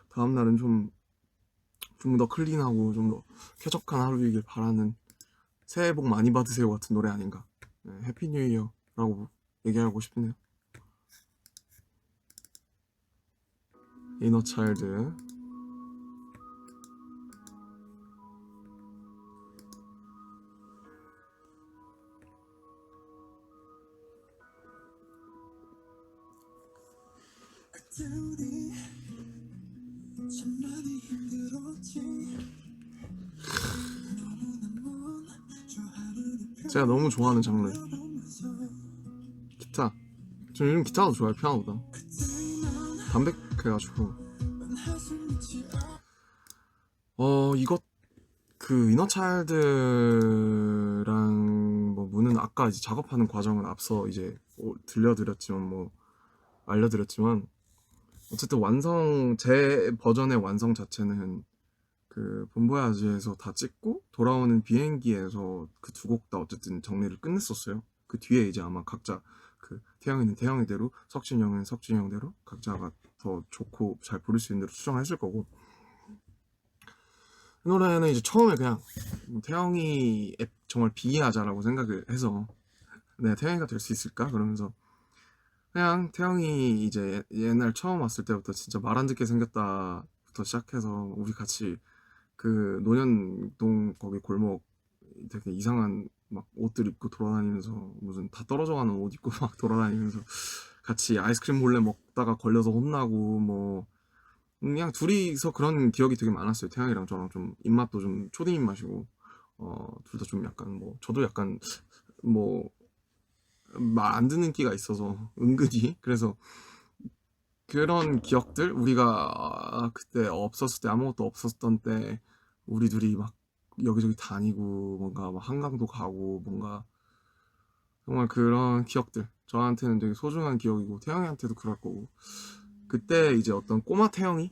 다음날은 좀 더 클린하고 좀 더 쾌적한 하루이길 바라는 새해 복 많이 받으세요 같은 노래 아닌가. 네, 해피 뉴 이어라고 얘기하고 싶네요. 이너 차일드. 그때 우리 참 많이 힘들었지. 너무나 먼저 하루를 제가 너무 좋아하는 장르 펴보면서 기타. 저 요즘 기타도 좋아해요, 피아노보다. 담백해가지고. 이것 그 이너차일드랑 뭐 무는 아까 이제 작업하는 과정은 앞서 이제 들려드렸지만 뭐 알려드렸지만 어쨌든 제 버전의 완성 자체는 그 본보야지에서 다 찍고 돌아오는 비행기에서 그 두 곡 다 어쨌든 정리를 끝냈었어요. 그 뒤에 이제 아마 각자 그 태영이는 태영이대로, 석진이 형은 석진이 형대로 각자가 더 좋고 잘 부를 수 있는 대로 수정했을 거고, 이 노래는 이제 처음에 그냥 태영이 정말 비하자라고 생각을 해서 내가 태영이가 될 수 있을까? 그러면서 그냥 태영이 이제 옛날 처음 왔을 때부터 진짜 말 안 듣게 생겼다부터 시작해서 우리 같이 그 논현동 거기 골목 되게 이상한 막 옷들 입고 돌아다니면서 무슨 다 떨어져가는 옷 입고 막 돌아다니면서 같이 아이스크림 몰래 먹다가 걸려서 혼나고 뭐 그냥 둘이서 그런 기억이 되게 많았어요. 태양이랑 저랑 좀 입맛도 좀 초딩 입맛이고 둘 다 좀 약간 뭐 저도 약간 뭐 말 안 듣는 끼가 있어서 은근히 그래서 그런 기억들 우리가 그때 없었을 때 아무것도 없었던 때 우리 둘이 막 여기저기 다니고 뭔가 막 한강도 가고 뭔가 정말 그런 기억들 저한테는 되게 소중한 기억이고 태영이한테도 그럴 거고 그때 이제 어떤 꼬마 태영이와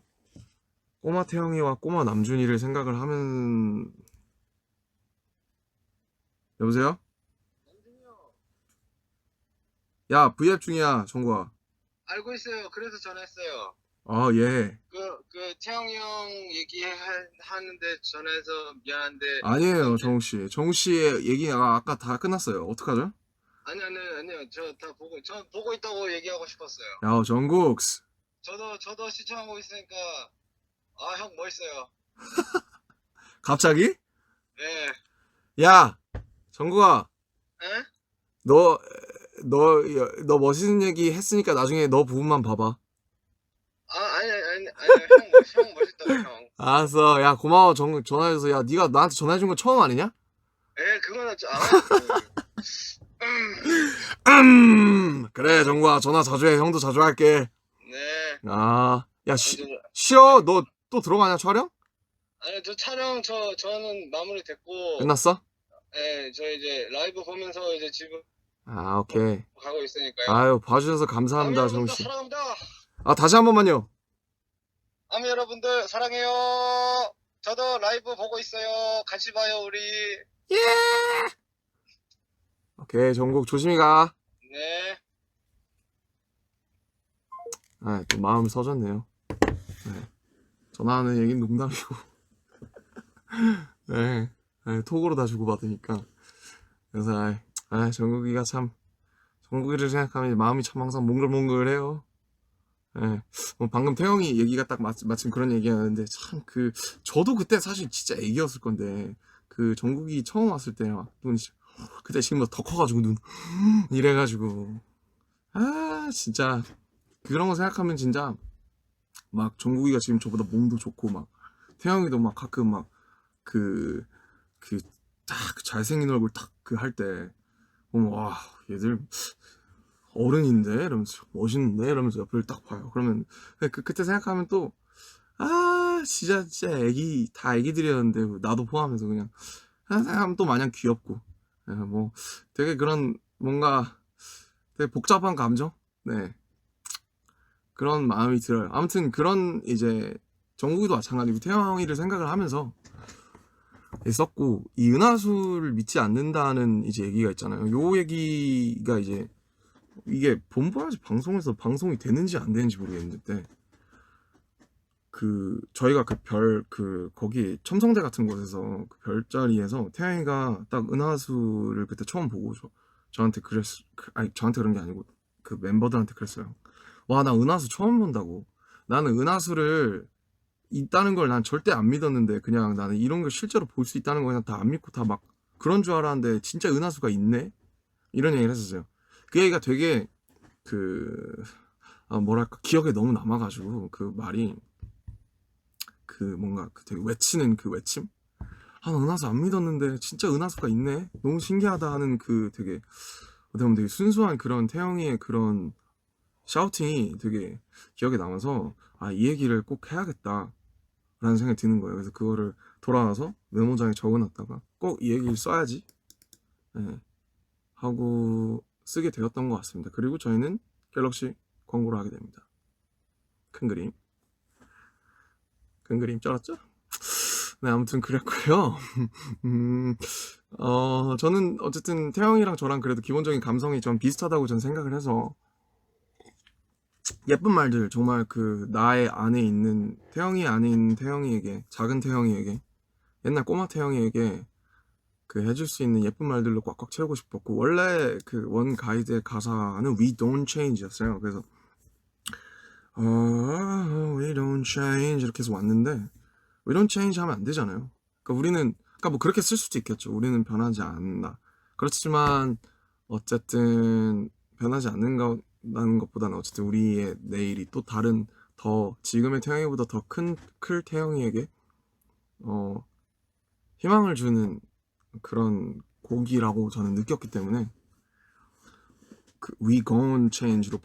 꼬마 남준이를 생각을 하면 여보세요? 야 V앱 중이야 정구야. 알고 있어요. 그래서 전화했어요. 아 예. 태영이 형 얘기하는데 전화해서 미안한데. 아니에요 정우씨. 정우씨의 얘기가 아까 다 끝났어요. 어떡하죠? 아니요. 저 보고 있다고 얘기하고 싶었어요. 야 정국스. 저도 시청하고 있으니까, 형 멋있어요. 갑자기? 네. 야 정국아 에? 너 멋있는 얘기 했으니까 나중에 너 부분만 봐봐. 아니, 형 멋있다고, 형. 알았어. 야 고마워 전화해줘서. 야 네가 나한테 전화해준 거 처음 아니냐? 그거는 그래 정국아 전화 자주 해. 형도 자주 할게. 네. 야 쉬어. 너 또 들어가냐 촬영? 아니, 저 촬영, 저는 마무리 됐고. 끝났어? 네, 저 이제 라이브 보면서 이제 집으로 오케이. 가고 있으니까요. 아유 봐주셔서 감사합니다 여러분들 정우씨. 사랑합니다. 다시 한 번만요. 아미 여러분들 사랑해요. 저도 라이브 보고 있어요. 같이 봐요 우리. 예. 오케이 정국 조심히 가. 네. 또 마음이 서졌네요. 네. 전화하는 얘기는 농담이고 네. 톡으로 다 주고받으니까. 그래서 정국이가 참 정국이를 생각하면 마음이 참 항상 몽글몽글해요. 뭐 방금 태영이 얘기가 딱 마침 그런 얘기하는데 참 저도 그때 사실 진짜 애기였을 건데 그 정국이 처음 왔을 때 막 눈이 그때 지금보다 더 커가지고 눈 이래가지고 진짜 그런 거 생각하면 진짜 막 정국이가 지금 저보다 몸도 좋고 막 태영이도 막 가끔 막 딱 잘생긴 얼굴 딱 할 때 보면 와 얘들 어른인데 이러면서 멋있는데 이러면서 옆을 딱 봐요. 그러면 그때 생각하면 또 진짜 다 애기들이었는데 나도 포함해서 그냥 생각하면 또 마냥 귀엽고 뭐 되게 그런 뭔가 되게 복잡한 감정 그런 마음이 들어요. 아무튼 그런 이제 정국이도 마찬가지고 태영이를 생각을 하면서 했었고 이 은하수를 믿지 않는다는 이제 얘기가 있잖아요. 요 얘기가 이제 이게 본부아지 방송에서 방송이 되는지 안 되는지 모르겠는데 그 저희가 거기 첨성대 같은 곳에서 그 별자리에서 태양이가 딱 은하수를 그때 처음 보고 저한테 아니 저한테 그런 게 아니고 그 멤버들한테 그랬어요. 와, 나 은하수 처음 본다고. 나는 은하수를 있다는 걸 난 절대 안 믿었는데 그냥 나는 이런 걸 실제로 볼 수 있다는 거 그냥 다 안 믿고 다 막 그런 줄 알았는데 진짜 은하수가 있네? 이런 얘기를 했었어요. 그 얘기가 되게 뭐랄까 기억에 너무 남아가지고 그 말이 뭔가 되게 외치는 그 외침? 아, 나 은하수 안 믿었는데 진짜 은하수가 있네? 너무 신기하다 하는 되게 어떻게 보면 되게 순수한 그런 태영이의 그런 샤우팅이 되게 기억에 남아서 이 얘기를 꼭 해야겠다 라는 생각이 드는 거예요. 그래서 그거를 돌아와서 메모장에 적어놨다가 꼭 이 얘기를 써야지 하고 쓰게 되었던 것 같습니다. 그리고 저희는 갤럭시 광고를 하게 됩니다. 큰 그림 쩔었죠? 네, 아무튼 그랬고요. 저는 어쨌든 태영이랑 저랑 그래도 기본적인 감성이 좀 비슷하다고 전 생각을 해서 예쁜 말들 정말 나의 안에 있는 태영이 안에 있는 태영이에게 작은 태영이에게 옛날 꼬마 태영이에게 해줄 수 있는 예쁜 말들로 꽉꽉 채우고 싶었고 원래 원 가이드의 가사는 We Don't Change였어요. 그래서 We Don't Change 이렇게 해서 왔는데 We Don't Change 하면 안 되잖아요. 그러니까 뭐 그렇게 쓸 수도 있겠죠. 우리는 변하지 않는다. 그렇지만 어쨌든 변하지 않는다는 것보다는 어쨌든 우리의 내일이 또 다른 지금의 태영이보다 더 클 태영이에게 희망을 주는 그런 곡이라고 저는 느꼈기 때문에 We Gon Change로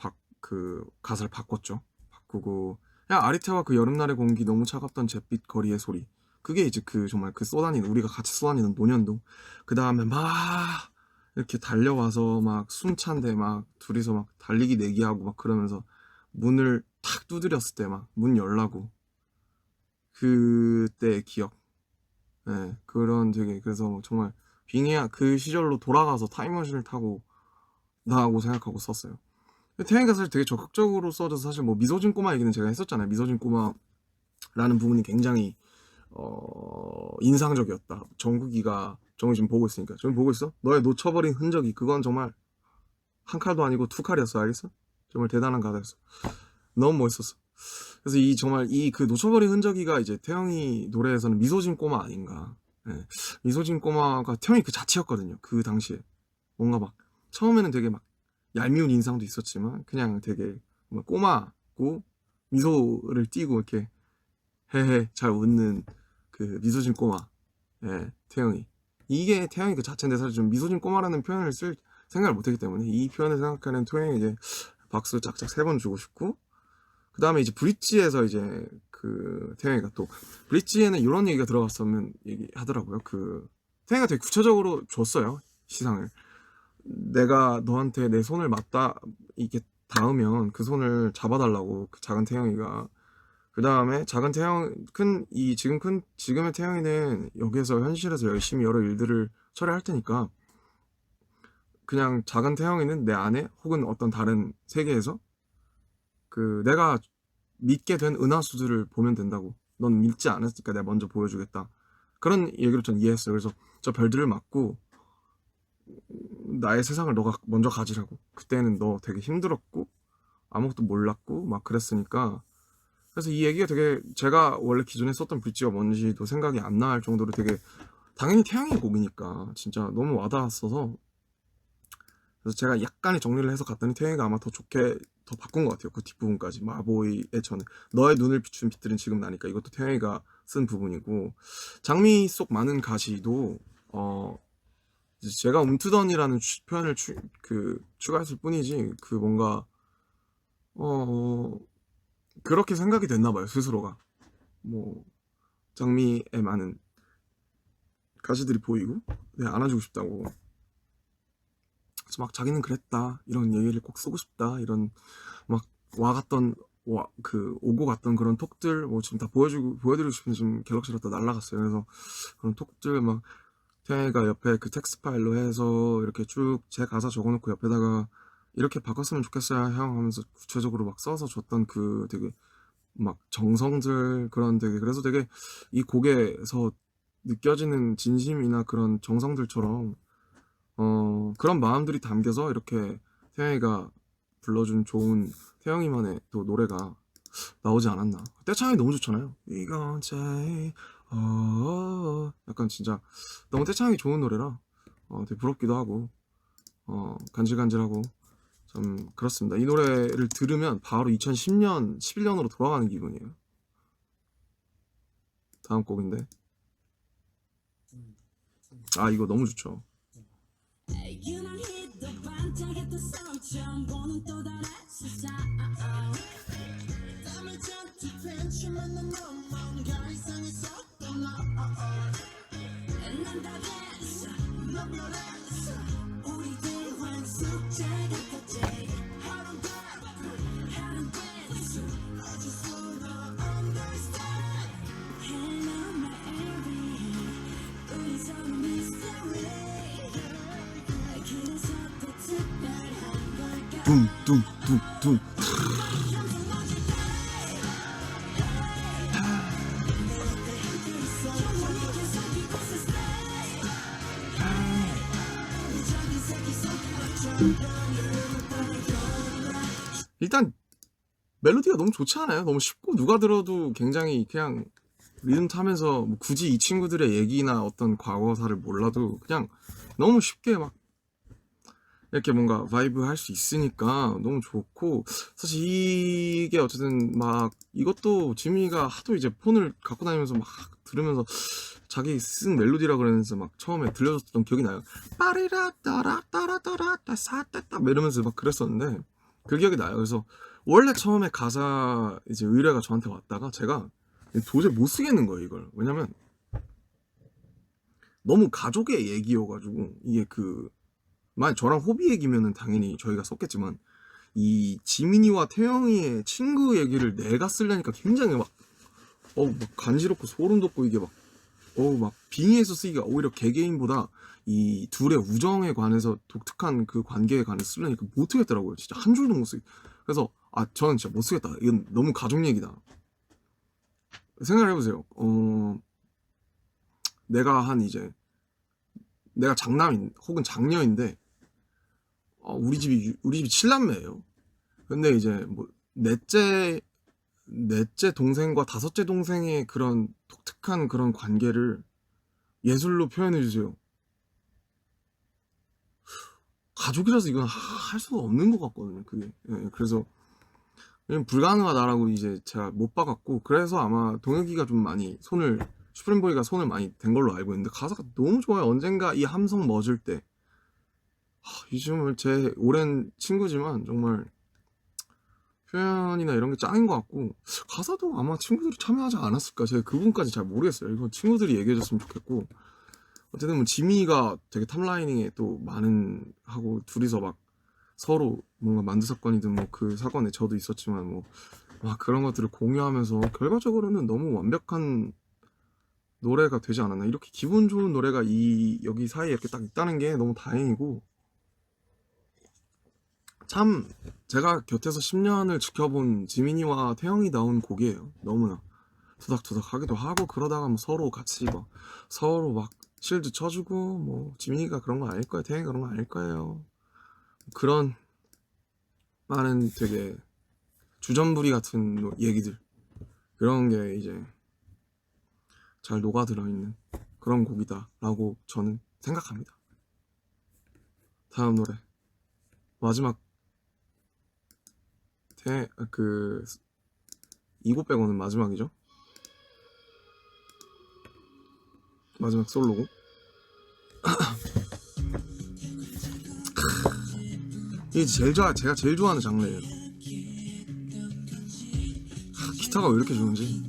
가사를 바꾸고 그냥 아리테와 여름날의 공기 너무 차갑던 잿빛 거리의 소리 그게 이제 정말 쏟아지는 우리가 같이 쏟아지는 노년도 그 다음에 막 이렇게 달려와서 막 숨찬데 막 둘이서 막 달리기 내기하고 막 그러면서 문을 탁 두드렸을 때 막 문 열라고 그때의 기억 그런 그래서 정말 빙의야 그 시절로 돌아가서 타임머신을 타고 나하고 생각하고 썼어요. 태양이가 사실 되게 적극적으로 써져서 사실 뭐 미소진 꼬마 얘기는 제가 했었잖아요. 미소진 꼬마라는 부분이 굉장히 인상적이었다. 정국이 지금 보고 있으니까 지금 보고 있어? 너의 놓쳐버린 흔적이 그건 정말 한 칼도 아니고 두 칼이었어. 알겠어? 정말 대단한 가사였어. 너무 멋있었어. 그래서 정말 놓쳐버린 흔적이가 이제 태영이 노래에서는 미소진 꼬마 아닌가. 미소진 꼬마가 태영이 그 자체였거든요. 그 당시에 뭔가 막 처음에는 되게 막 얄미운 인상도 있었지만 그냥 되게 꼬마고 미소를 띠고 이렇게 헤헤 잘 웃는 미소진 꼬마 태영이 이게 태영이 그 자체인데 사실 좀 미소진 꼬마라는 표현을 쓸 생각을 못했기 때문에 이 표현을 생각하는 태영이 이제 박수 짝짝 3번 주고 싶고 그 다음에 이제 브릿지에서 이제 태영이가 또 브릿지에는 이런 얘기가 들어갔으면 얘기하더라고요. 태영이가 되게 구체적으로 줬어요. 시상을 내가 너한테 내 손을 이게 닿으면 그 손을 잡아달라고 작은 태영이가 그 다음에 작은 태영 지금의 태영이는 여기에서 현실에서 열심히 여러 일들을 처리할 테니까 그냥 작은 태영이는 내 안에 혹은 어떤 다른 세계에서 내가 믿게 된 은하수들을 보면 된다고. 넌 믿지 않았으니까 내가 먼저 보여주겠다. 그런 얘기로 전 이해했어요. 그래서 저 별들을 맞고 나의 세상을 너가 먼저 가지라고. 그때는 너 되게 힘들었고 아무것도 몰랐고 막 그랬으니까. 그래서 이 얘기가 되게 제가 원래 기존에 썼던 브릿지가 뭔지도 생각이 안 날 정도로 되게 당연히 태양의 곡이니까 진짜 너무 와닿았어서 그래서 제가 약간의 정리를 해서 갔더니 태양이가 아마 더 좋게 더 바꾼 것 같아요. 그 뒷부분까지 마보이의 저는 너의 눈을 비춘 빛들은 지금 나니까 이것도 태양이가 쓴 부분이고 장미 속 많은 가시도 제가 움트던이라는 표현을 추가했을 뿐이지 뭔가 그렇게 생각이 됐나봐요. 스스로가 뭐 장미에 많은 가시들이 보이고 안아주고 싶다고 그래서 막 자기는 그랬다 이런 얘기를 꼭 쓰고 싶다 이런 막 오고 갔던 그런 톡들 뭐 지금 다 보여드리고 싶은데 지금 갤럭시로 다 날라갔어요. 그래서 그런 톡들 막 태양이가 옆에 텍스트 파일로 해서 이렇게 쭉 제 가사 적어놓고 옆에다가 이렇게 바꿨으면 좋겠어요 형 하면서 구체적으로 막 써서 줬던 그 되게 막 정성들 그런 되게 그래서 되게 이 곡에서 느껴지는 진심이나 그런 정성들처럼 그런 마음들이 담겨서 이렇게 태영이가 불러준 좋은 태영이만의 또 노래가 나오지 않았나. 떼창이 너무 좋잖아요. 이건 제 약간 진짜 너무 떼창이 좋은 노래라 되게 부럽기도 하고 간질간질하고 참 그렇습니다. 이 노래를 들으면 바로 2010년, 11년으로 돌아가는 기분이에요. 다음 곡인데 이거 너무 좋죠. 유난히도 반짝였던 서울 처음 보는 또 다른 세상 땀을 잔뜩 펜치면 난 뭔가 이상해서 또난 다 됐어 넌 변했어 우리 대화는 숙제 같았지 하루 됐어 I just wanna understand Hello my everything 우리 서로 mystery 그래서 더 특별한 걸까 둥둥둥둥 일단 멜로디가 너무 좋지 않아요? 너무 쉽고 누가 들어도 굉장히 그냥 리듬 타면서 뭐 굳이 이 친구들의 얘기나 어떤 과거사를 몰라도 그냥 너무 쉽게 막 이렇게 뭔가 바이브 할 수 있으니까 너무 좋고 사실 이게 어쨌든 막 이것도 지민이가 하도 이제 폰을 갖고 다니면서 막 들으면서 자기 쓴 멜로디라 그러면서 막 처음에 들려줬던 기억이 나요. 빠리라 따라 따라 따라 따사따따 이러면서 막 그랬었는데 그 기억이 나요. 그래서 원래 처음에 가사 이제 의뢰가 저한테 왔다가 제가 도저히 못 쓰겠는 거예요 이걸. 왜냐면 너무 가족의 얘기여가지고 이게 만약 저랑 호비 얘기면은 당연히 저희가 썼겠지만 이 지민이와 태영이의 친구 얘기를 내가 쓰려니까 굉장히 막 간지럽고 소름 돋고 이게 막 빙의해서 쓰기가 오히려 개개인보다 이 둘의 우정에 관해서 독특한 그 관계에 관해서 쓰려니까 못 쓰겠더라고요. 진짜 한 줄도 못 쓰겠. 그래서 저는 진짜 못 쓰겠다. 이건 너무 가족 얘기다. 생각을 해보세요. 내가 장남인 혹은 장녀인데 우리 집이 7남매예요. 근데 이제 뭐 넷째 동생과 다섯째 동생의 그런 독특한 그런 관계를 예술로 표현해 주세요. 가족이라서 이건 할 수가 없는 것 같거든요. 그게 그래서 불가능하다라고 이제 제가 못 봐갖고 그래서 아마 동혁이가 좀 많이 슈프림보이가 손을 많이 댄 걸로 알고 있는데 가사가 너무 좋아요. 언젠가 이 함성 멎을 때 요즘은 제 오랜 친구지만 정말 표현이나 이런 게 짱인 것 같고 가사도 아마 친구들이 참여하지 않았을까 제가 그 부분까지 잘 모르겠어요. 이건 친구들이 얘기해줬으면 좋겠고 어쨌든 뭐 지민이가 되게 탑라이닝에 또 많은 하고 둘이서 막 서로 뭔가 만두 사건이든 뭐 그 사건에 저도 있었지만 뭐 막 그런 것들을 공유하면서 결과적으로는 너무 완벽한 노래가 되지 않았나. 이렇게 기분 좋은 노래가 여기 사이에 이렇게 딱 있다는 게 너무 다행이고 참 제가 곁에서 10년을 지켜본 지민이와 태영이 나온 곡이에요. 너무나 투닥투닥 하기도 하고 그러다가 뭐 서로 같이 막 서로 막 실드 쳐주고 뭐 지민이가 그런 거 아닐 거예요. 태영이가 그런 거 아닐 거예요. 그런 많은 되게 주전부리 같은 얘기들 그런 게 이제 잘 녹아들어 있는 그런 곡이다 라고 저는 생각합니다. 다음 노래 마지막 이곡 빼고는 마지막이죠. 마지막 솔로곡 이게 제가 제일 좋아하는 장르예요. 기타가 왜 이렇게 좋은지.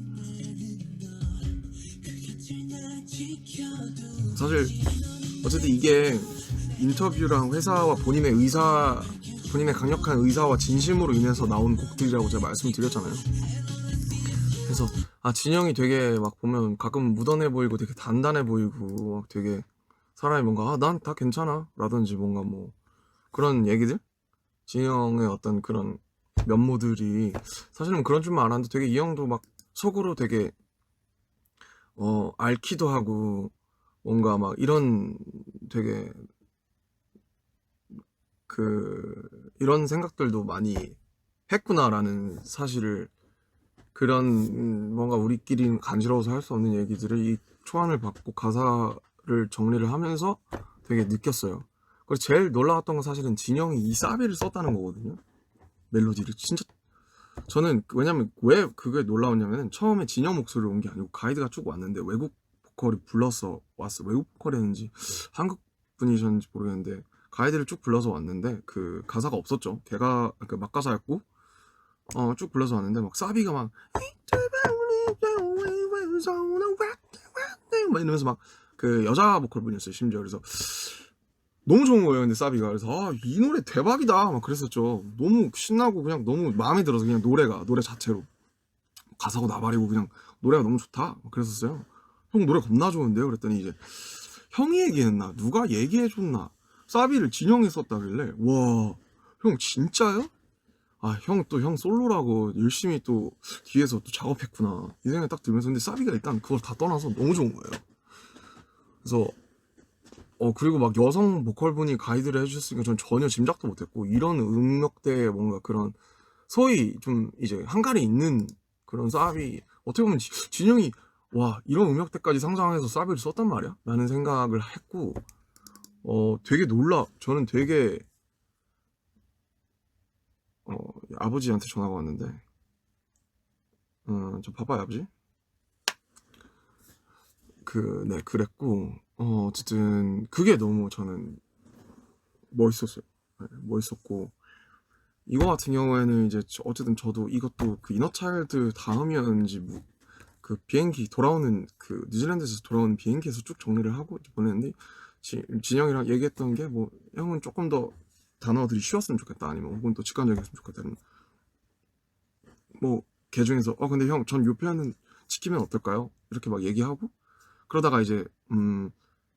사실 어쨌든 이게 인터뷰랑 회사와 본인의 강력한 의사와 진심으로 인해서 나온 곡들이라고 제가 말씀드렸잖아요. 그래서 진영이 되게 막 보면 가끔 무던해 보이고 되게 단단해 보이고 막 되게 사람이 뭔가 난 다 괜찮아 라든지 뭔가 뭐 그런 얘기들 진영의 어떤 그런 면모들이 사실은 그런 줄만 알았는데 되게 이 형도 막 속으로 되게 앓기도 하고 뭔가 막 이런 되게 이런 생각들도 많이 했구나라는 사실을 그런 뭔가 우리끼리 간지러워서 할 수 없는 얘기들을 이 초안을 받고 가사를 정리를 하면서 되게 느꼈어요. 그래서 제일 놀라웠던 건 사실은 진영이 이 사비를 썼다는 거거든요. 멜로디를 진짜 저는 왜냐면 왜 그게 놀라웠냐면 처음에 진영 목소리로 온 게 아니고 가이드가 쭉 왔는데 외국 보컬이 불러서 왔어. 외국 보컬이었는지 한국 분이셨는지 모르겠는데 가이드를 쭉 불러서 왔는데 그 가사가 없었죠. 걔가 그 막가사였고 쭉 불러서 왔는데 막 사비가 막 이러면서 막 그 여자 보컬 분이었어요 심지어. 그래서 너무 좋은 거예요. 근데 사비가 그래서 이 노래 대박이다 막 그랬었죠. 너무 신나고 그냥 너무 마음에 들어서 그냥 노래 자체로 가사고 나발이고 그냥 노래가 너무 좋다 막 그랬었어요. 형 노래 겁나 좋은데요. 그랬더니 이제 형이 얘기했나 누가 얘기해줬나 사비를 진영이 썼다길래 와 형 진짜요? 아 형 또 형 솔로라고 열심히 또 뒤에서 또 작업했구나 이 생각이 딱 들면서 근데 사비가 일단 그걸 다 떠나서 너무 좋은 거예요. 그래서 그리고 막 여성 보컬분이 가이드를 해주셨으니까 전 전혀 짐작도 못했고 이런 음역대에 뭔가 그런 소위 좀 이제 한갈이 있는 그런 사비 어떻게 보면 진영이 와 이런 음역대까지 상상해서 사비를 썼단 말이야? 라는 생각을 했고 되게 저는 되게 아버지한테 전화가 왔는데 저 바빠요 아버지? 네 그랬고 어쨌든 그게 너무 저는 멋있었어요. 네, 멋있었고 이거 같은 경우에는 이제 어쨌든 저도 이것도 그 이너차일드 다음이었는지 그 비행기 돌아오는 그 뉴질랜드에서 돌아오는 비행기에서 쭉 정리를 하고 보냈는데 진영이랑 얘기했던 게 뭐 형은 조금 더 단어들이 쉬웠으면 좋겠다 아니면 혹은 또 직관적이었으면 좋겠다 뭐 걔 중에서 근데 형 전 요 표현은 지키면 어떨까요? 이렇게 막 얘기하고 그러다가 이제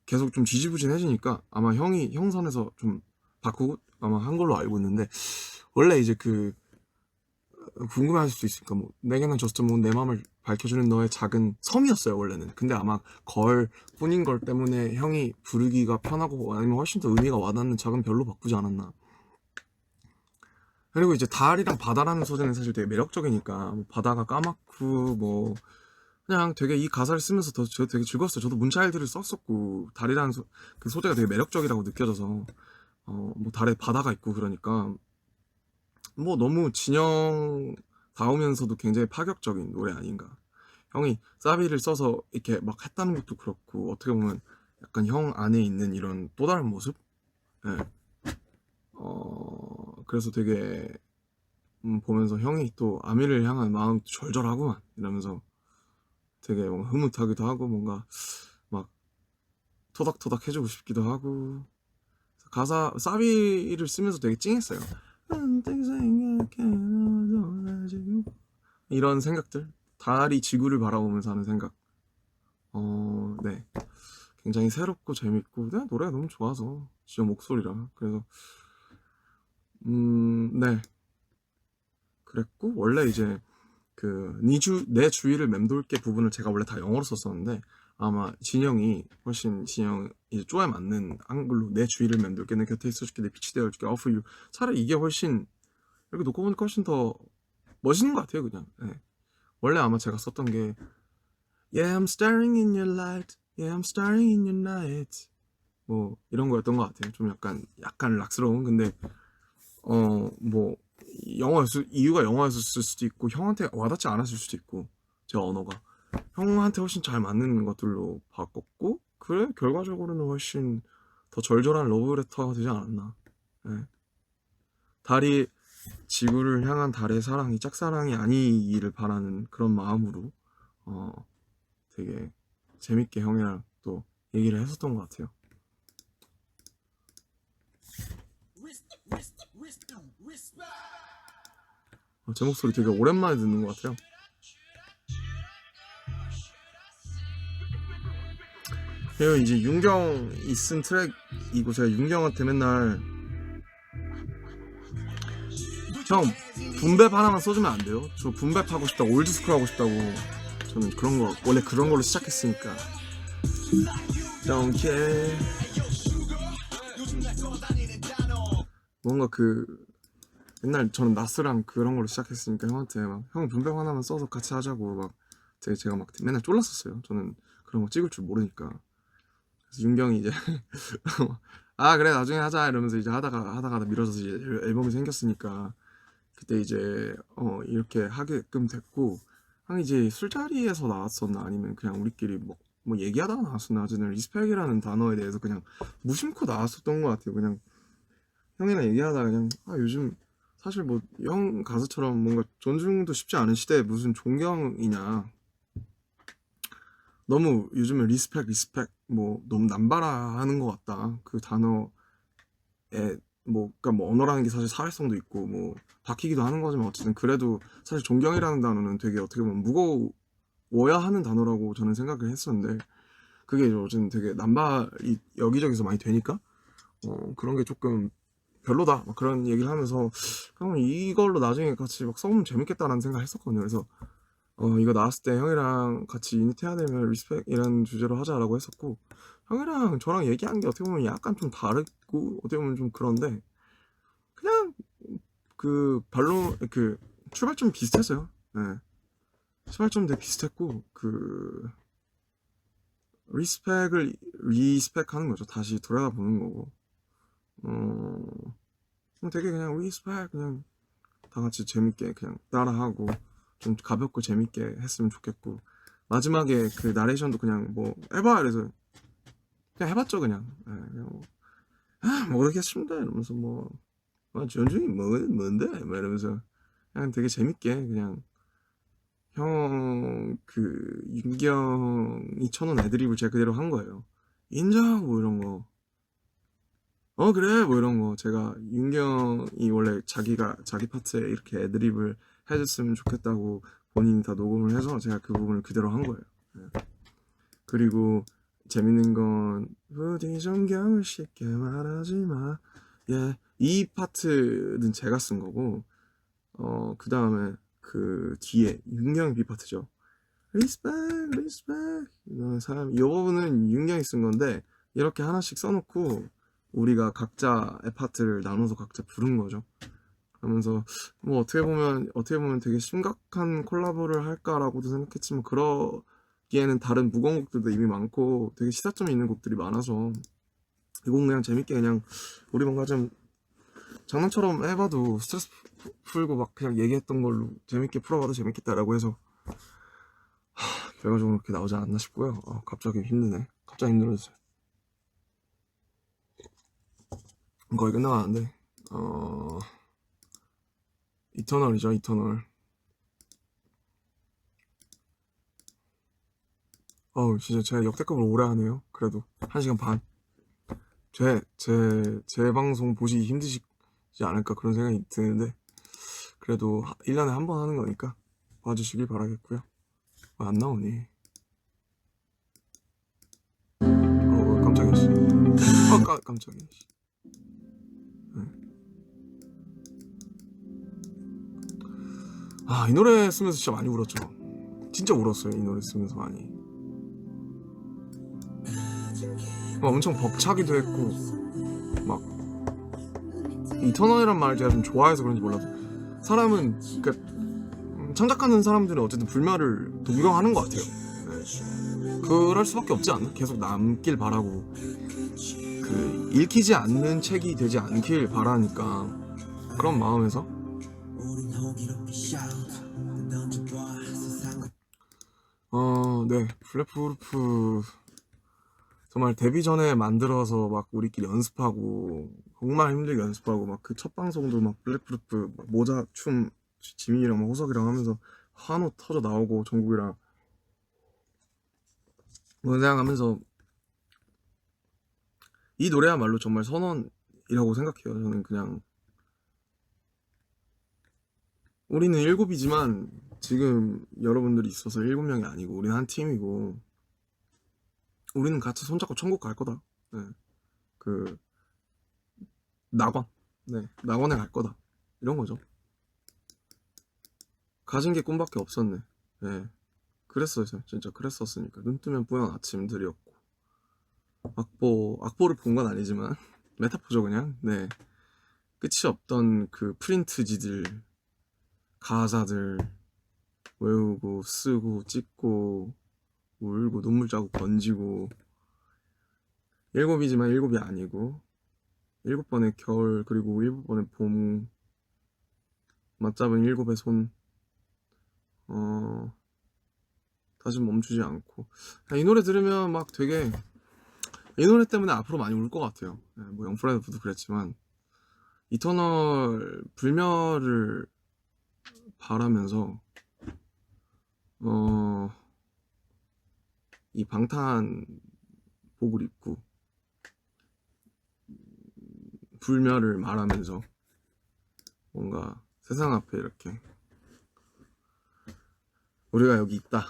계속 좀 지지부진해지니까 아마 형이 형 선에서 좀 바꾸고 아마 한 걸로 알고 있는데 원래 이제 궁금해할 수도 있으니까 뭐 내게는 저스트 뭐 내 마음을 밝혀주는 너의 작은 섬이었어요 원래는. 근데 아마 걸 뿐인 걸 때문에 형이 부르기가 편하고 아니면 훨씬 더 의미가 와닿는 작은 별로 바꾸지 않았나. 그리고 이제 달이랑 바다라는 소재는 사실 되게 매력적이니까 뭐 바다가 까맣고 뭐 그냥 되게 이 가사를 쓰면서 저 되게 즐거웠어요. 저도 문차일드를 썼었고 달이라는 그 소재가 되게 매력적이라고 느껴져서 뭐 달에 바다가 있고 그러니까 뭐 너무 진영다우면서도 굉장히 파격적인 노래 아닌가. 형이 사비를 써서 이렇게 막 했다는 것도 그렇고 어떻게 보면 약간 형 안에 있는 이런 또 다른 모습? 네. 그래서 되게 보면서 형이 또 아미를 향한 마음이 절절하구만 이러면서 되게 뭔가 흐뭇하기도 하고 뭔가 막 토닥토닥 해주고 싶기도 하고 가사 사비를 쓰면서 되게 찡했어요. 이런 생각들 달이 지구를 바라보면서 하는 생각 네 굉장히 새롭고 재밌고 노래가 너무 좋아서 진짜 목소리라 그래서 네 그랬고 원래 이제 내 주위를 맴돌게 부분을 제가 원래 다 영어로 썼었는데 아마 진영이 이제 쪼에 맞는 한글로 내 주위를 맴돌게 내 곁에 있어줄게 내 빛이 되어줄게 offer you 차라리 이게 훨씬 이렇게 놓고 보니까 훨씬 더 멋있는 것 같아요 그냥. 네. 원래 아마 제가 썼던 게 Yeah I'm staring in your light Yeah I'm staring in your night 뭐 이런 거였던 것 같아요. 좀 약간 락스러운 근데 뭐 이유가 영어였을 수도 있고 형한테 와닿지 않았을 수도 있고 제 언어가 형한테 훨씬 잘 맞는 것들로 바꿨고 그래 결과적으로는 훨씬 더 절절한 러브레터가 되지 않았나. 네. 달이 지구를 향한 달의 사랑이 짝사랑이 아니기를 바라는 그런 마음으로 되게 재밌게 형이랑 또 얘기를 했었던 것 같아요. 제 목소리 되게 오랜만에 듣는 것 같아요. 그리고 이제 윤경이 쓴 트랙이고 제가 윤경한테 맨날 형 분배 하나만 써주면 안 돼요? 저 분배 하고 싶다고 올드스쿨 하고 싶다고. 저는 그런 거 원래 그런 걸로 시작했으니까. Don't care. 뭔가 그 옛날 저는 나스랑 그런 걸로 시작했으니까 형한테 막 형 분배 하나만 써서 같이 하자고 막 제가 막 맨날 쫄랐었어요. 저는 그런 거 찍을 줄 모르니까. 그래서 윤경이 이제 아 그래 나중에 하자 이러면서 이제 하다가 미뤄져서 이제 앨범이 생겼으니까 그때 이제 이렇게 하게끔 됐고. 한 이제 술자리에서 나왔었나 아니면 그냥 우리끼리 뭐 얘기하다가 나왔었나. 어쨌든 리스펙이라는 단어에 대해서 그냥 무심코 나왔었던 것 같아요. 그냥 형이랑 얘기하다가 그냥 요즘 사실 뭐 형 가수처럼 뭔가 존중도 쉽지 않은 시대에 무슨 존경이냐. 너무 요즘에 리스펙 뭐 너무 남발하는 것 같다. 그 단어에 그러니까 뭐 언어라는 게 사실 사회성도 있고 뭐 바뀌기도 하는 거지만 어쨌든 그래도 사실 존경이라는 단어는 되게 어떻게 보면 무거워야 하는 단어라고 저는 생각을 했었는데 그게 어쨌든 되게 남발이 여기저기서 많이 되니까 그런 게 조금 별로다 막 그런 얘기를 하면서 그럼 이걸로 나중에 같이 막 써보면 재밌겠다라는 생각을 했었거든요. 그래서 이거 나왔을 때 형이랑 같이 유닛 해야 되면 리스펙이라는 주제로 하자라고 했었고 형이랑 저랑 얘기한 게 어떻게 보면 약간 좀 다르고 어떻게 보면 좀 그런데 그냥 그 출발점 비슷했어요. 네. 출발점 되게 비슷했고 그 리스펙하는 거죠. 다시 돌아보는 거고 되게 그냥 리스펙 그냥 다 같이 재밌게 그냥 따라하고 좀 가볍고 재밌게 했으면 좋겠고 마지막에 그 나레이션도 그냥 뭐 해봐 이래서 그냥 해봤죠 그냥. 네, 그냥 모르겠습니다 이러면서 전중이 뭔데 막 이러면서 그냥 되게 재밌게 그냥 형 그 윤경이 쳐놓은 애드립을 제가 그대로 한 거예요. 인정 뭐 이런 거. 그래 뭐 이런 거 제가 윤경이 원래 자기 파트에 이렇게 애드립을 해줬으면 좋겠다고 본인이 다 녹음을 해서 제가 그 부분을 그대로 한 거예요. 네. 그리고 재밌는 건 부디 존경을 쉽게 말하지 마. 예, 이 파트는 제가 쓴 거고 그 다음에 그 뒤에 윤경이 B 파트죠. 리스펙 사람 이 부분은 윤경이 쓴 건데 이렇게 하나씩 써놓고 우리가 각자의 파트를 나눠서 각자 부른 거죠. 그러면서 뭐 어떻게 보면 되게 심각한 콜라보를 할까라고도 생각했지만 그러기에는 다른 무거운 곡들도 이미 많고 되게 시사점이 있는 곡들이 많아서 이 곡은 그냥 재밌게 그냥 우리 뭔가 좀 장난처럼 해봐도 스트레스 풀고 막 그냥 얘기했던 걸로 재밌게 풀어봐도 재밌겠다라고 해서 결과적으로 그렇게 나오지 않았나 싶고요. 갑자기 힘드네. 갑자기 힘들어졌어요. 거의 끝나가는데 이터널이죠. 이터널. 진짜 제가 역대급으로 오래 하네요. 그래도 1시간 반. 제 방송 보시기 힘드시지 않을까 그런 생각이 드는데 그래도 1년에 한 번 하는 거니까 봐주시길 바라겠고요. 왜 안 나오니? 깜짝이야 씨. 깜짝이야 씨. 이 노래 쓰면서 진짜 많이 울었죠. 진짜 울었어요. 이 노래 쓰면서 많이. 엄청 벅차기도 했고 막 이터널이란 말을 제가 좀 좋아해서 그런지 몰라도 사람은 그러니까 창작하는 사람들은 어쨌든 불멸을 동경하는 것 같아요. 네. 그럴 수밖에 없지 않나? 계속 남길 바라고 그 읽히지 않는 책이 되지 않길 바라니까 그런 마음에서 네 블랙프루프 정말 데뷔 전에 만들어서 막 우리끼리 연습하고 정말 힘들게 연습하고 막 그 첫 방송도 막 블랙프루프 모자 춤 지민이랑 막 호석이랑 하면서 한호 터져 나오고 정국이랑 생각하면서 이 노래야말로 정말 선언이라고 생각해요. 저는 그냥 우리는 7이지만 지금 여러분들이 있어서 7명이 아니고 우리는 한 팀이고 우리는 같이 손잡고 천국 갈 거다. 네. 그 낙원, 네 낙원에 갈 거다. 이런 거죠. 가진 게 꿈밖에 없었네. 네. 그랬어요. 진짜 그랬었으니까. 눈 뜨면 뿌연 아침들이었고. 악보를 본 건 아니지만 메타포죠 그냥. 네. 끝이 없던 그 프린트지들, 가사들 외우고 쓰고 찍고 울고 눈물 자국 번지고, 7이지만 7이 아니고 7번의 겨울 그리고 7번의 봄, 맞잡은 7의 손, 다시 멈추지 않고. 이 노래 들으면 막 되게, 이 노래 때문에 앞으로 많이 울 것 같아요. 뭐 영프라이드도 그랬지만 이터널 불멸을 바라면서 이 방탄복을 입고 불멸을 말하면서 뭔가 세상 앞에 이렇게 우리가 여기 있다,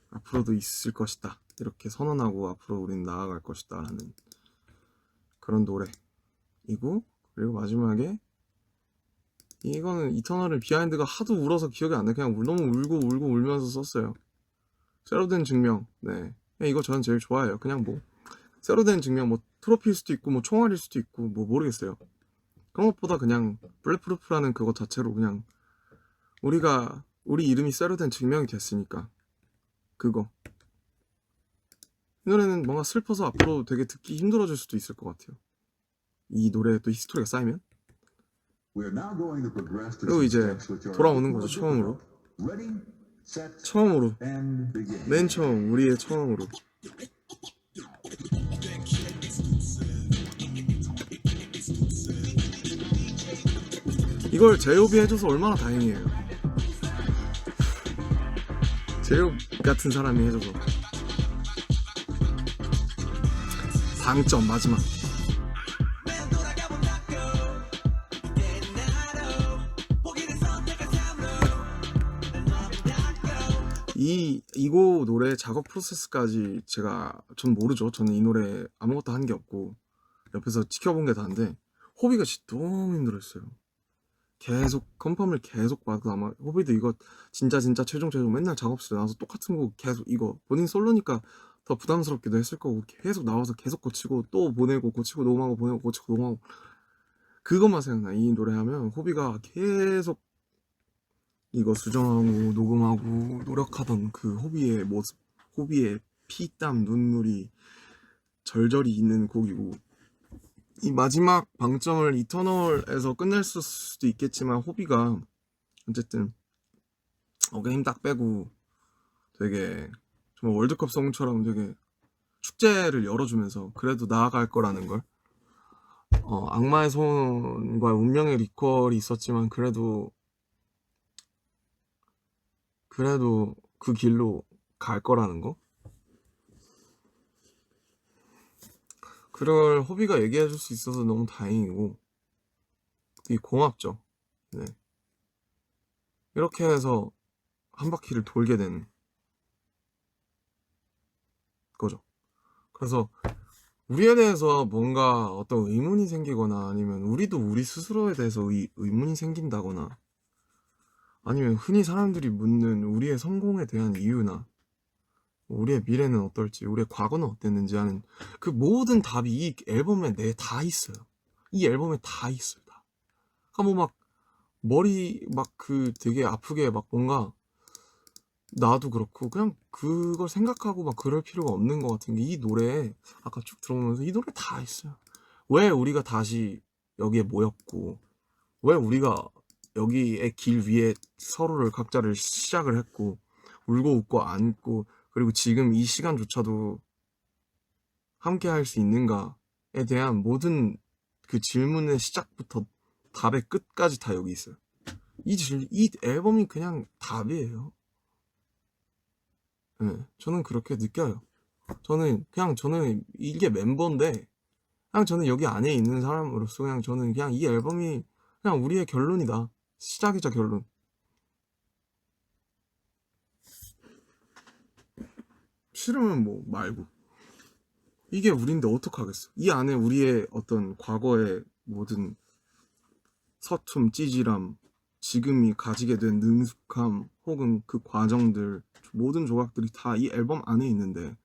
앞으로도 있을 것이다, 이렇게 선언하고 앞으로 우린 나아갈 것이다 라는 그런 노래이고, 그리고 마지막에 이거는 이터널은 비하인드가 하도 울어서 기억이 안 나. 그냥 너무 울고 울면서 썼어요. 쇠로 된 증명. 네, 그냥 이거 저는 제일 좋아해요. 그냥 뭐 쇠로 된 증명, 뭐 트로피일 수도 있고 뭐 총알일 수도 있고 뭐 모르겠어요. 그런 것보다 그냥 블랙프루프라는 그거 자체로 그냥 우리 이름이 쇠로 된 증명이 됐으니까 그거. 이 노래는 뭔가 슬퍼서 앞으로 되게 듣기 힘들어질 수도 있을 것 같아요. 이 노래에 또 히스토리가 쌓이면. 그리고 이제 돌아오는 거죠. 처음으로 맨 처음, 우리의 처음으로. 이걸 제이홉이 해줘서 얼마나 다행이에요. 제이홉 같은 사람이 해줘서. 당점 마지막. 이거 노래 작업 프로세스까지 전 모르죠. 저는 이 노래 아무것도 한 게 없고 옆에서 지켜본 게 다인데, 호비가 진짜 너무 힘들었어요. 계속 컨펌을 계속 받고, 아마 호비도 이거 진짜 최종 맨날 작업실에 나와서 똑같은 거 계속, 이거 본인 솔로니까 더 부담스럽기도 했을 거고 계속 나와서 계속 고치고 또 보내고 고치고 녹음하고 보내고 고치고 녹음하고, 그것만 생각나. 이 노래 하면 호비가 계속 이거 수정하고 녹음하고 노력하던 그 호비의 모습, 호비의 피땀 눈물이 절절히 있는 곡이고, 이 마지막 방점을 이터널에서 끝낼 수도 있겠지만 호비가 어쨌든 어깨 힘 딱 빼고 되게 정말 월드컵 송처럼 되게 축제를 열어주면서 그래도 나아갈 거라는 걸, 악마의 손과 운명의 리퀄이 있었지만 그래도 그 길로 갈 거라는 거, 그걸 호비가 얘기해 줄 수 있어서 너무 다행이고 되게 고맙죠. 네. 이렇게 해서 한 바퀴를 돌게 되는 거죠. 그래서 우리에 대해서 뭔가 어떤 의문이 생기거나, 아니면 우리도 우리 스스로에 대해서 의문이 생긴다거나, 아니면 흔히 사람들이 묻는 우리의 성공에 대한 이유나 우리의 미래는 어떨지, 우리의 과거는 어땠는지 하는 그 모든 답이 이 앨범에 다 있어요. 이 앨범에 다 있어요. 다. 그러니까 뭐 막 머리 막 그 되게 아프게 막 뭔가, 나도 그렇고 그냥 그걸 생각하고 막 그럴 필요가 없는 것 같은 게, 이 노래에 아까 쭉 들어보면서 이 노래 다 있어요. 왜 우리가 다시 여기에 모였고, 왜 우리가 여기의 길 위에 서로를 각자를 시작을 했고, 울고 웃고 안고, 그리고 지금 이 시간조차도 함께 할 수 있는가에 대한 모든 그 질문의 시작부터 답의 끝까지 다 여기 있어요. 이 앨범이 그냥 답이에요. 네, 저는 그렇게 느껴요. 저는 이게 멤버인데, 그냥 저는 여기 안에 있는 사람으로서 저는 이 앨범이 그냥 우리의 결론이다. 시작이자 결론. 싫으면 뭐 말고. 이게 우린데 어떡하겠어. 이 안에 우리의 어떤 과거의 모든 서툼, 찌질함, 지금이 가지게 된 능숙함 혹은 그 과정들 모든 조각들이 다 이 앨범 안에 있는데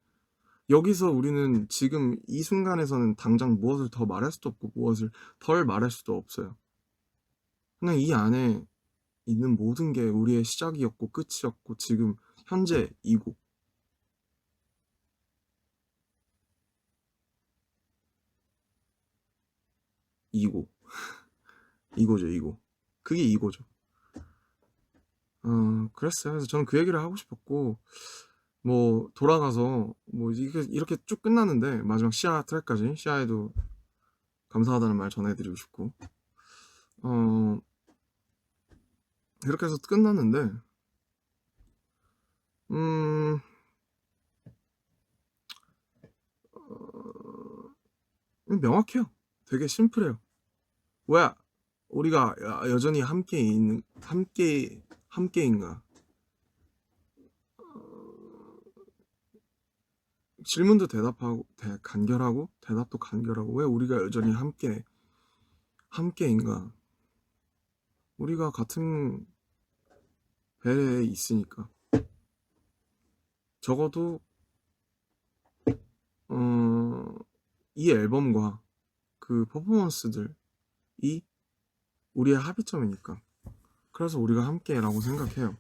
여기서 우리는 지금 이 순간에서는 당장 무엇을 더 말할 수도 없고 무엇을 덜 말할 수도 없어요. 그냥 이 안에 있는 모든 게 우리의 시작이었고 끝이었고 지금 현재 이고 이고 이거죠 이거. 그게 이거죠. 그랬어요. 그래서 저는 그 얘기를 하고 싶었고 뭐 돌아가서 뭐 이렇게 쭉 끝났는데 마지막 시아 트랙까지 시아에도 감사하다는 말 전해드리고 싶고 이렇게 해서 끝났는데 명확해요. 되게 심플해요. 왜 우리가 여전히 함께인가? 질문도 대답하고 간결하고 대답도 간결하고 왜 우리가 여전히 함께인가? 우리가 같은 배에 있으니까 적어도 이 앨범과 그 퍼포먼스들이 우리의 합의점이니까 그래서 우리가 함께라고 생각해요.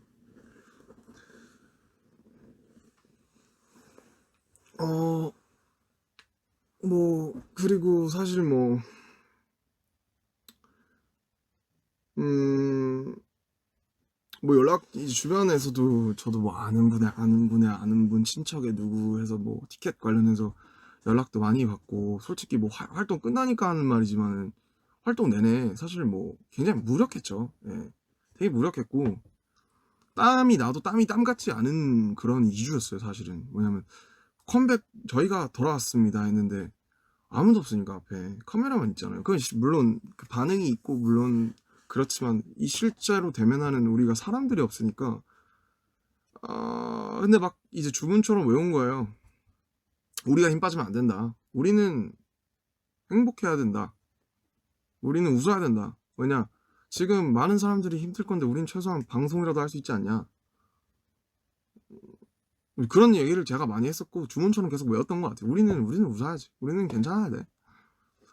그리고 사실 연락 이제 주변에서도 저도 뭐 아는 분 친척의 누구 해서 뭐 티켓 관련해서 연락도 많이 받고 솔직히 뭐 활동 끝나니까 하는 말이지만은 활동 내내 사실 뭐 굉장히 무력했죠. 예. 되게 무력했고 땀이 나도 땀이 땀 같지 않은 그런 2주였어요 사실은. 뭐냐면 컴백 저희가 돌아왔습니다 했는데 아무도 없으니까 앞에 카메라만 있잖아요. 그건 물론 그 반응이 있고 물론 그렇지만 이 실제로 대면하는 우리가 사람들이 없으니까 근데 막 이제 주문처럼 외운 거예요. 우리가 힘 빠지면 안 된다. 우리는 행복해야 된다. 우리는 웃어야 된다. 왜냐 지금 많은 사람들이 힘들 건데 우린 최소한 방송이라도 할 수 있지 않냐. 그런 얘기를 제가 많이 했었고 주문처럼 계속 외웠던 것 같아요. 우리는 웃어야지. 우리는 괜찮아야 돼.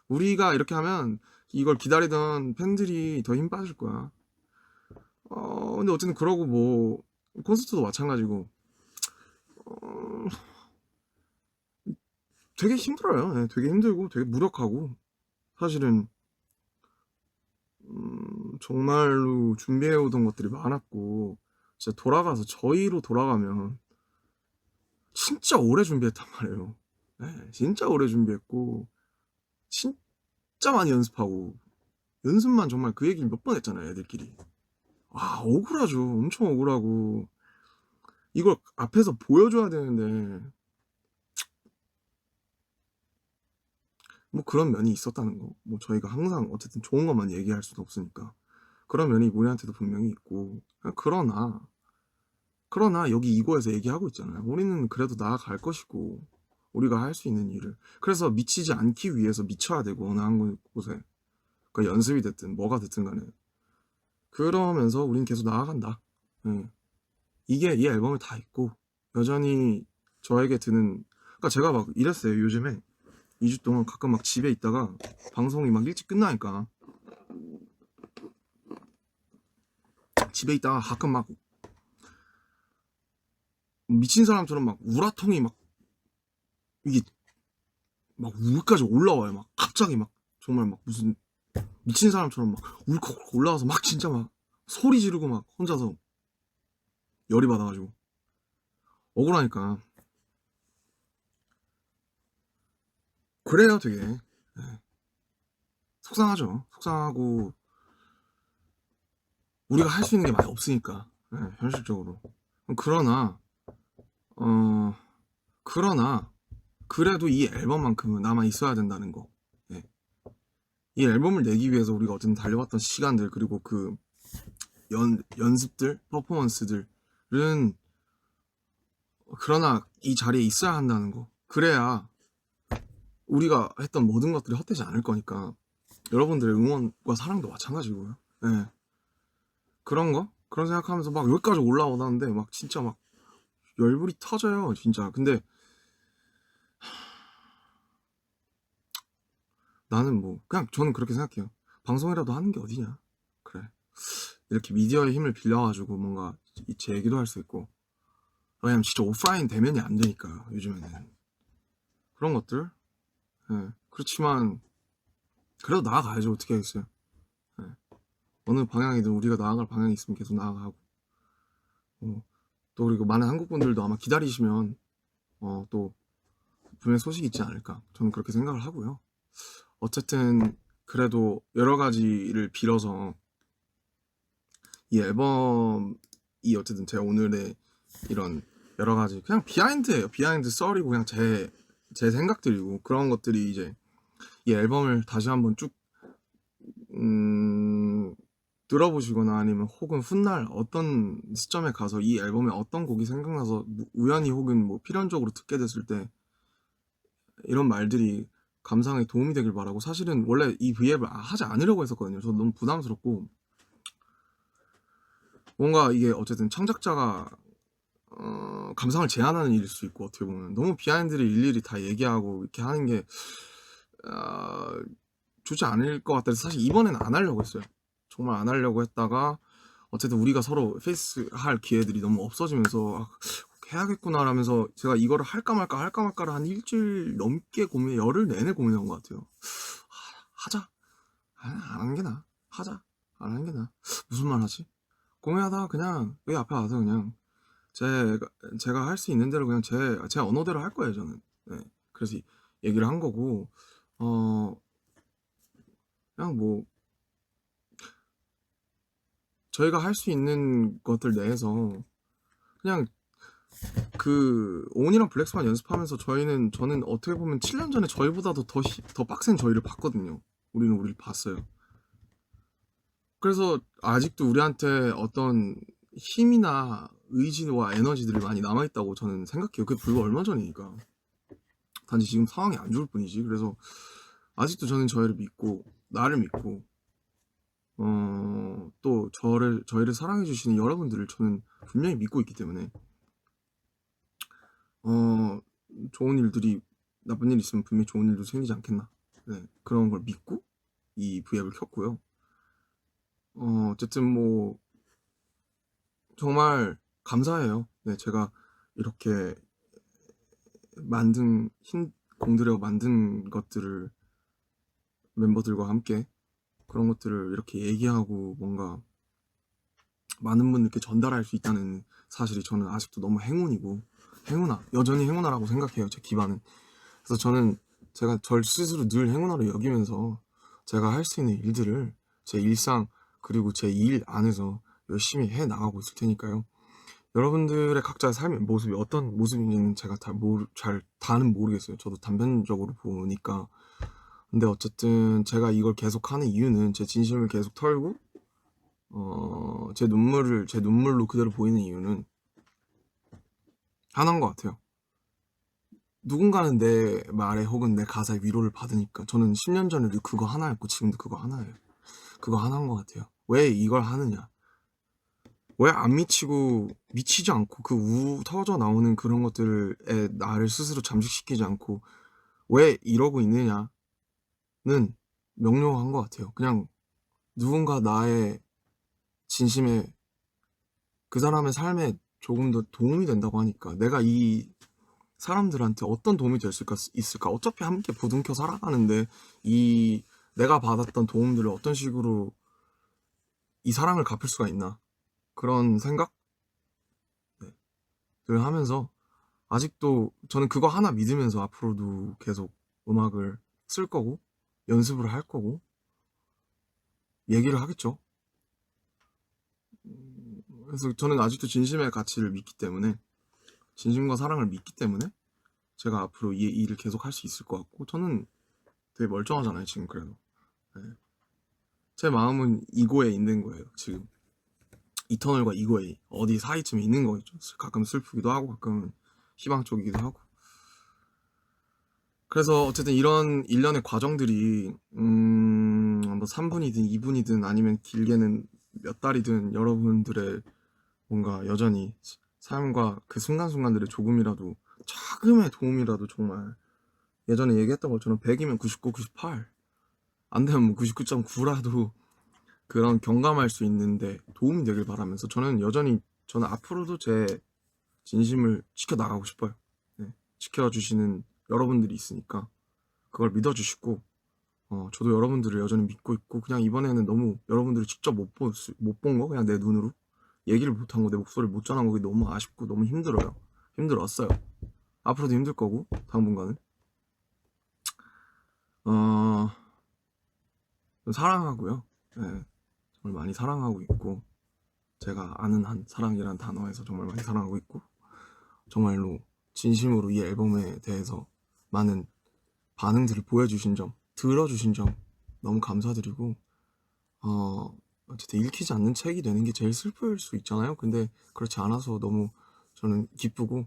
우리가 이렇게 하면 이걸 기다리던 팬들이 더 힘 빠질 거야. 근데 어쨌든 그러고 뭐 콘서트도 마찬가지고 되게 힘들어요. 네, 되게 힘들고 되게 무력하고 사실은 정말로 준비해오던 것들이 많았고 진짜 돌아가서 저희로 돌아가면 진짜 오래 준비했단 말이에요. 네, 진짜 오래 준비했고 진짜 많이 연습하고 연습만 정말 그 얘기를 몇 번 했잖아요 애들끼리. 억울하죠. 엄청 억울하고 이걸 앞에서 보여줘야 되는데 뭐 그런 면이 있었다는 거. 뭐 저희가 항상 어쨌든 좋은 것만 얘기할 수는 없으니까 그런 면이 우리한테도 분명히 있고 그러나 여기 이거에서 얘기하고 있잖아요. 우리는 그래도 나아갈 것이고 우리가 할 수 있는 일을 그래서 미치지 않기 위해서 미쳐야 되고 어느 한 곳에 그러니까 연습이 됐든 뭐가 됐든 간에 그러면서 우린 계속 나아간다. 이게 이 앨범에 다 있고 여전히 저에게 드는 그러니까 제가 막 이랬어요. 요즘에 2주 동안 가끔 막 집에 있다가 방송이 막 일찍 끝나니까 집에 있다가 가끔 막 미친 사람처럼 막 우라통이 막 이게 막 울까지 올라와요. 막 갑자기 막 정말 막 무슨 미친 사람처럼 막 울컥 올라와서 막 진짜 막 소리 지르고 막 혼자서 열이 받아가지고 억울하니까 그래요 되게. 네. 속상하죠. 속상하고 우리가 할 수 있는 게 많이 없으니까 현실적으로. 그러나 그래도 이 앨범만큼은 남아 있어야 된다는 거. 이 앨범을 내기 위해서 우리가 어쨌든 달려왔던 시간들 그리고 그 연습들 퍼포먼스들은 그러나 이 자리에 있어야 한다는 거. 그래야 우리가 했던 모든 것들이 헛되지 않을 거니까 여러분들의 응원과 사랑도 마찬가지고요. 그런 생각하면서 막 여기까지 올라오다는데 막 진짜 막 열불이 터져요 진짜. 근데 나는 뭐 그냥 저는 그렇게 생각해요. 방송이라도 하는 게 어디냐. 그래, 이렇게 미디어의 힘을 빌려가지고 뭔가 제 얘기도 할 수 있고, 왜냐면 진짜 오프라인 대면이 안 되니까 요즘에는 그런 것들. 예. 그렇지만 그래도 나아가야죠. 어떻게 하겠어요. 예. 어느 방향이든 우리가 나아갈 방향이 있으면 계속 나아가고, 또 그리고 많은 한국 분들도 아마 기다리시면 또 분명 소식이 있지 않을까, 저는 그렇게 생각을 하고요. 어쨌든 그래도 여러 가지를 빌어서 이 앨범이 어쨌든 제가 오늘의 이런 여러 가지 그냥 비하인드예요. 비하인드 썰이고 그냥 제 생각들이고, 그런 것들이 이제 이 앨범을 다시 한번 쭉 들어보시거나 아니면 혹은 훗날 어떤 시점에 가서 이 앨범에 어떤 곡이 생각나서 우연히 혹은 뭐 필연적으로 듣게 됐을 때 이런 말들이 감상에 도움이 되길 바라고. 사실은 원래 이 V앱을 하지 않으려고 했었거든요. 저도 너무 부담스럽고, 뭔가 이게 어쨌든 창작자가 감상을 제한하는 일일 수 있고, 어떻게 보면 너무 비하인드를 일일이 다 얘기하고 이렇게 하는 게 좋지 않을 것 같아서 사실 이번에는 안 하려고 했어요. 정말 안 하려고 했다가 어쨌든 우리가 서로 페이스 할 기회들이 너무 없어지면서 해야겠구나 라면서 제가 이거를 할까 말까를 한 일주일 넘게 열흘 내내 고민한 것 같아요. 하자. 안 하는 게 나아. 하자. 안 하는 게 나아. 무슨 말 하지? 고민하다가 그냥 여기 앞에 와서 그냥 제가 할 수 있는 대로 그냥 제 언어대로 할 거예요, 저는. 네. 그래서 얘기를 한 거고, 그냥 뭐 저희가 할 수 있는 것들 내에서 그냥 그 오은이랑 블랙스완 연습하면서 저는 어떻게 보면 7년 전에 저희보다도 더 빡센 저희를 봤거든요. 우리는 우리를 봤어요. 그래서 아직도 우리한테 어떤 힘이나 의지와 에너지들이 많이 남아있다고 저는 생각해요. 그게 불과 얼마 전이니까. 단지 지금 상황이 안 좋을 뿐이지. 그래서 아직도 저는 저희를 믿고, 나를 믿고, 또 저희를 사랑해주시는 여러분들을 저는 분명히 믿고 있기 때문에, 좋은 일들이, 나쁜 일 있으면 분명히 좋은 일도 생기지 않겠나. 네, 그런 걸 믿고 이 V앱을 켰고요. 어쨌든 뭐 정말 감사해요. 네, 제가 이렇게 공들여 만든 것들을 멤버들과 함께 그런 것들을 이렇게 얘기하고 뭔가 많은 분들께 전달할 수 있다는 사실이 저는 아직도 너무 여전히 행운아라고 생각해요. 제 기반은. 그래서 저는 제가 절 스스로 늘 행운아로 여기면서 제가 할 수 있는 일들을 제 일상 그리고 제 일 안에서 열심히 해 나가고 있을 테니까요. 여러분들의 각자의 삶의 모습이 어떤 모습인지는 제가 다는 모르겠어요. 저도 단편적으로 보니까. 근데 어쨌든 제가 이걸 계속 하는 이유는, 제 진심을 계속 털고 제 눈물로 그대로 보이는 이유는 하나인 것 같아요. 누군가는 내 말에 혹은 내 가사에 위로를 받으니까. 저는 10년 전에도 그거 하나였고 지금도 그거 하나예요. 그거 하나인 것 같아요. 왜 이걸 하느냐, 왜 안 미치지 않고 그 터져 나오는 그런 것들에 나를 스스로 잠식시키지 않고 왜 이러고 있느냐는 명료한 것 같아요. 그냥 누군가 나의 진심에, 그 사람의 삶에 조금 더 도움이 된다고 하니까, 내가 이 사람들한테 어떤 도움이 될 수 있을까? 어차피 함께 부둥켜 살아가는데 이 내가 받았던 도움들을 어떤 식으로 이 사랑을 갚을 수가 있나, 그런 생각을 하면서 아직도 저는 그거 하나 믿으면서 앞으로도 계속 음악을 쓸 거고 연습을 할 거고 얘기를 하겠죠. 그래서 저는 아직도 진심의 가치를 믿기 때문에, 진심과 사랑을 믿기 때문에 제가 앞으로 이 일을 계속 할 수 있을 것 같고, 저는 되게 멀쩡하잖아요 지금. 그래도 제 마음은 이고에 있는 거예요 지금. 이터널과 이고에 어디 사이쯤에 있는 거겠죠. 가끔 슬프기도 하고 가끔 희망적이기도 하고. 그래서 어쨌든 이런 일련의 과정들이 뭐 3분이든 2분이든 아니면 길게는 몇 달이든 여러분들의 뭔가 여전히 삶과 그 순간순간들의 조금이라도 작음의 도움이라도 정말 예전에 얘기했던 것처럼 100이면 99, 98 안 되면 뭐 99.9라도 그런 경감할 수 있는데 도움이 되길 바라면서 저는 앞으로도 제 진심을 지켜나가고 싶어요. 네, 지켜주시는 여러분들이 있으니까 그걸 믿어주시고 저도 여러분들을 여전히 믿고 있고 그냥 이번에는 너무 여러분들을 직접 못 본 거 그냥 내 눈으로 얘기를 못한 거 내 목소리를 못 전한 거 너무 아쉽고 너무 힘들었어요. 앞으로도 힘들 거고 당분간은 사랑하고요. 네, 정말 많이 사랑하고 있고 제가 아는 한 사랑이란 단어에서 정말 많이 사랑하고 있고 정말로 진심으로 이 앨범에 대해서 많은 반응들을 보여주신 점, 들어주신 점 너무 감사드리고 어쨌든 읽히지 않는 책이 되는 게 제일 슬플 수 있잖아요. 근데 그렇지 않아서 너무 저는 기쁘고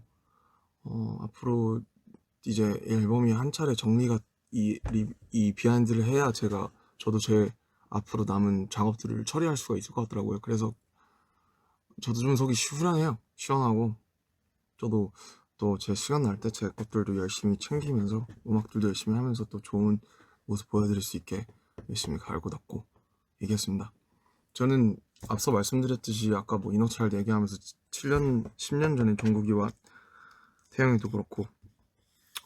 앞으로 이제 앨범이 한 차례 정리가 이 비하인드를 해야 저도 제 앞으로 남은 작업들을 처리할 수가 있을 것 같더라고요. 그래서 저도 좀 속이 후련해요. 시원하고 저도 또 제 시간 날 때 제 것들도 열심히 챙기면서 음악들도 열심히 하면서 또 좋은 모습 보여드릴 수 있게 열심히 갈고 닦고 얘기했습니다. 저는 앞서 말씀드렸듯이 아까 뭐 이너차일드 얘기하면서 7년, 10년 전에 정국이와 태영이도 그렇고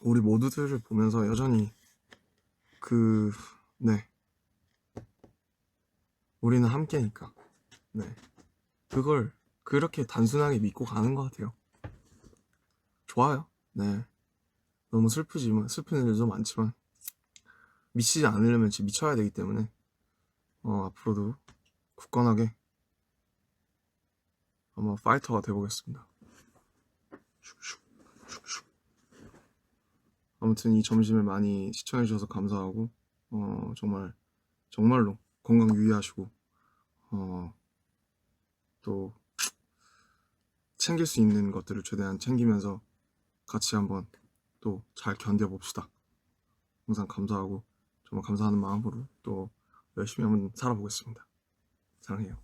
우리 모두들을 보면서 여전히 네, 우리는 함께니까 네, 그걸 그렇게 단순하게 믿고 가는 것 같아요. 좋아요. 네, 너무 슬픈 일도 많지만 미치지 않으려면 진짜 미쳐야 되기 때문에 앞으로도 굳건하게 한번 파이터가 돼보겠습니다. 아무튼 이 점심을 많이 시청해주셔서 감사하고 정말로 건강 유의하시고 또 챙길 수 있는 것들을 최대한 챙기면서 같이 한번 또 잘 견뎌봅시다. 항상 감사하고 정말 감사하는 마음으로 또 열심히 한번 살아보겠습니다. 사랑해요.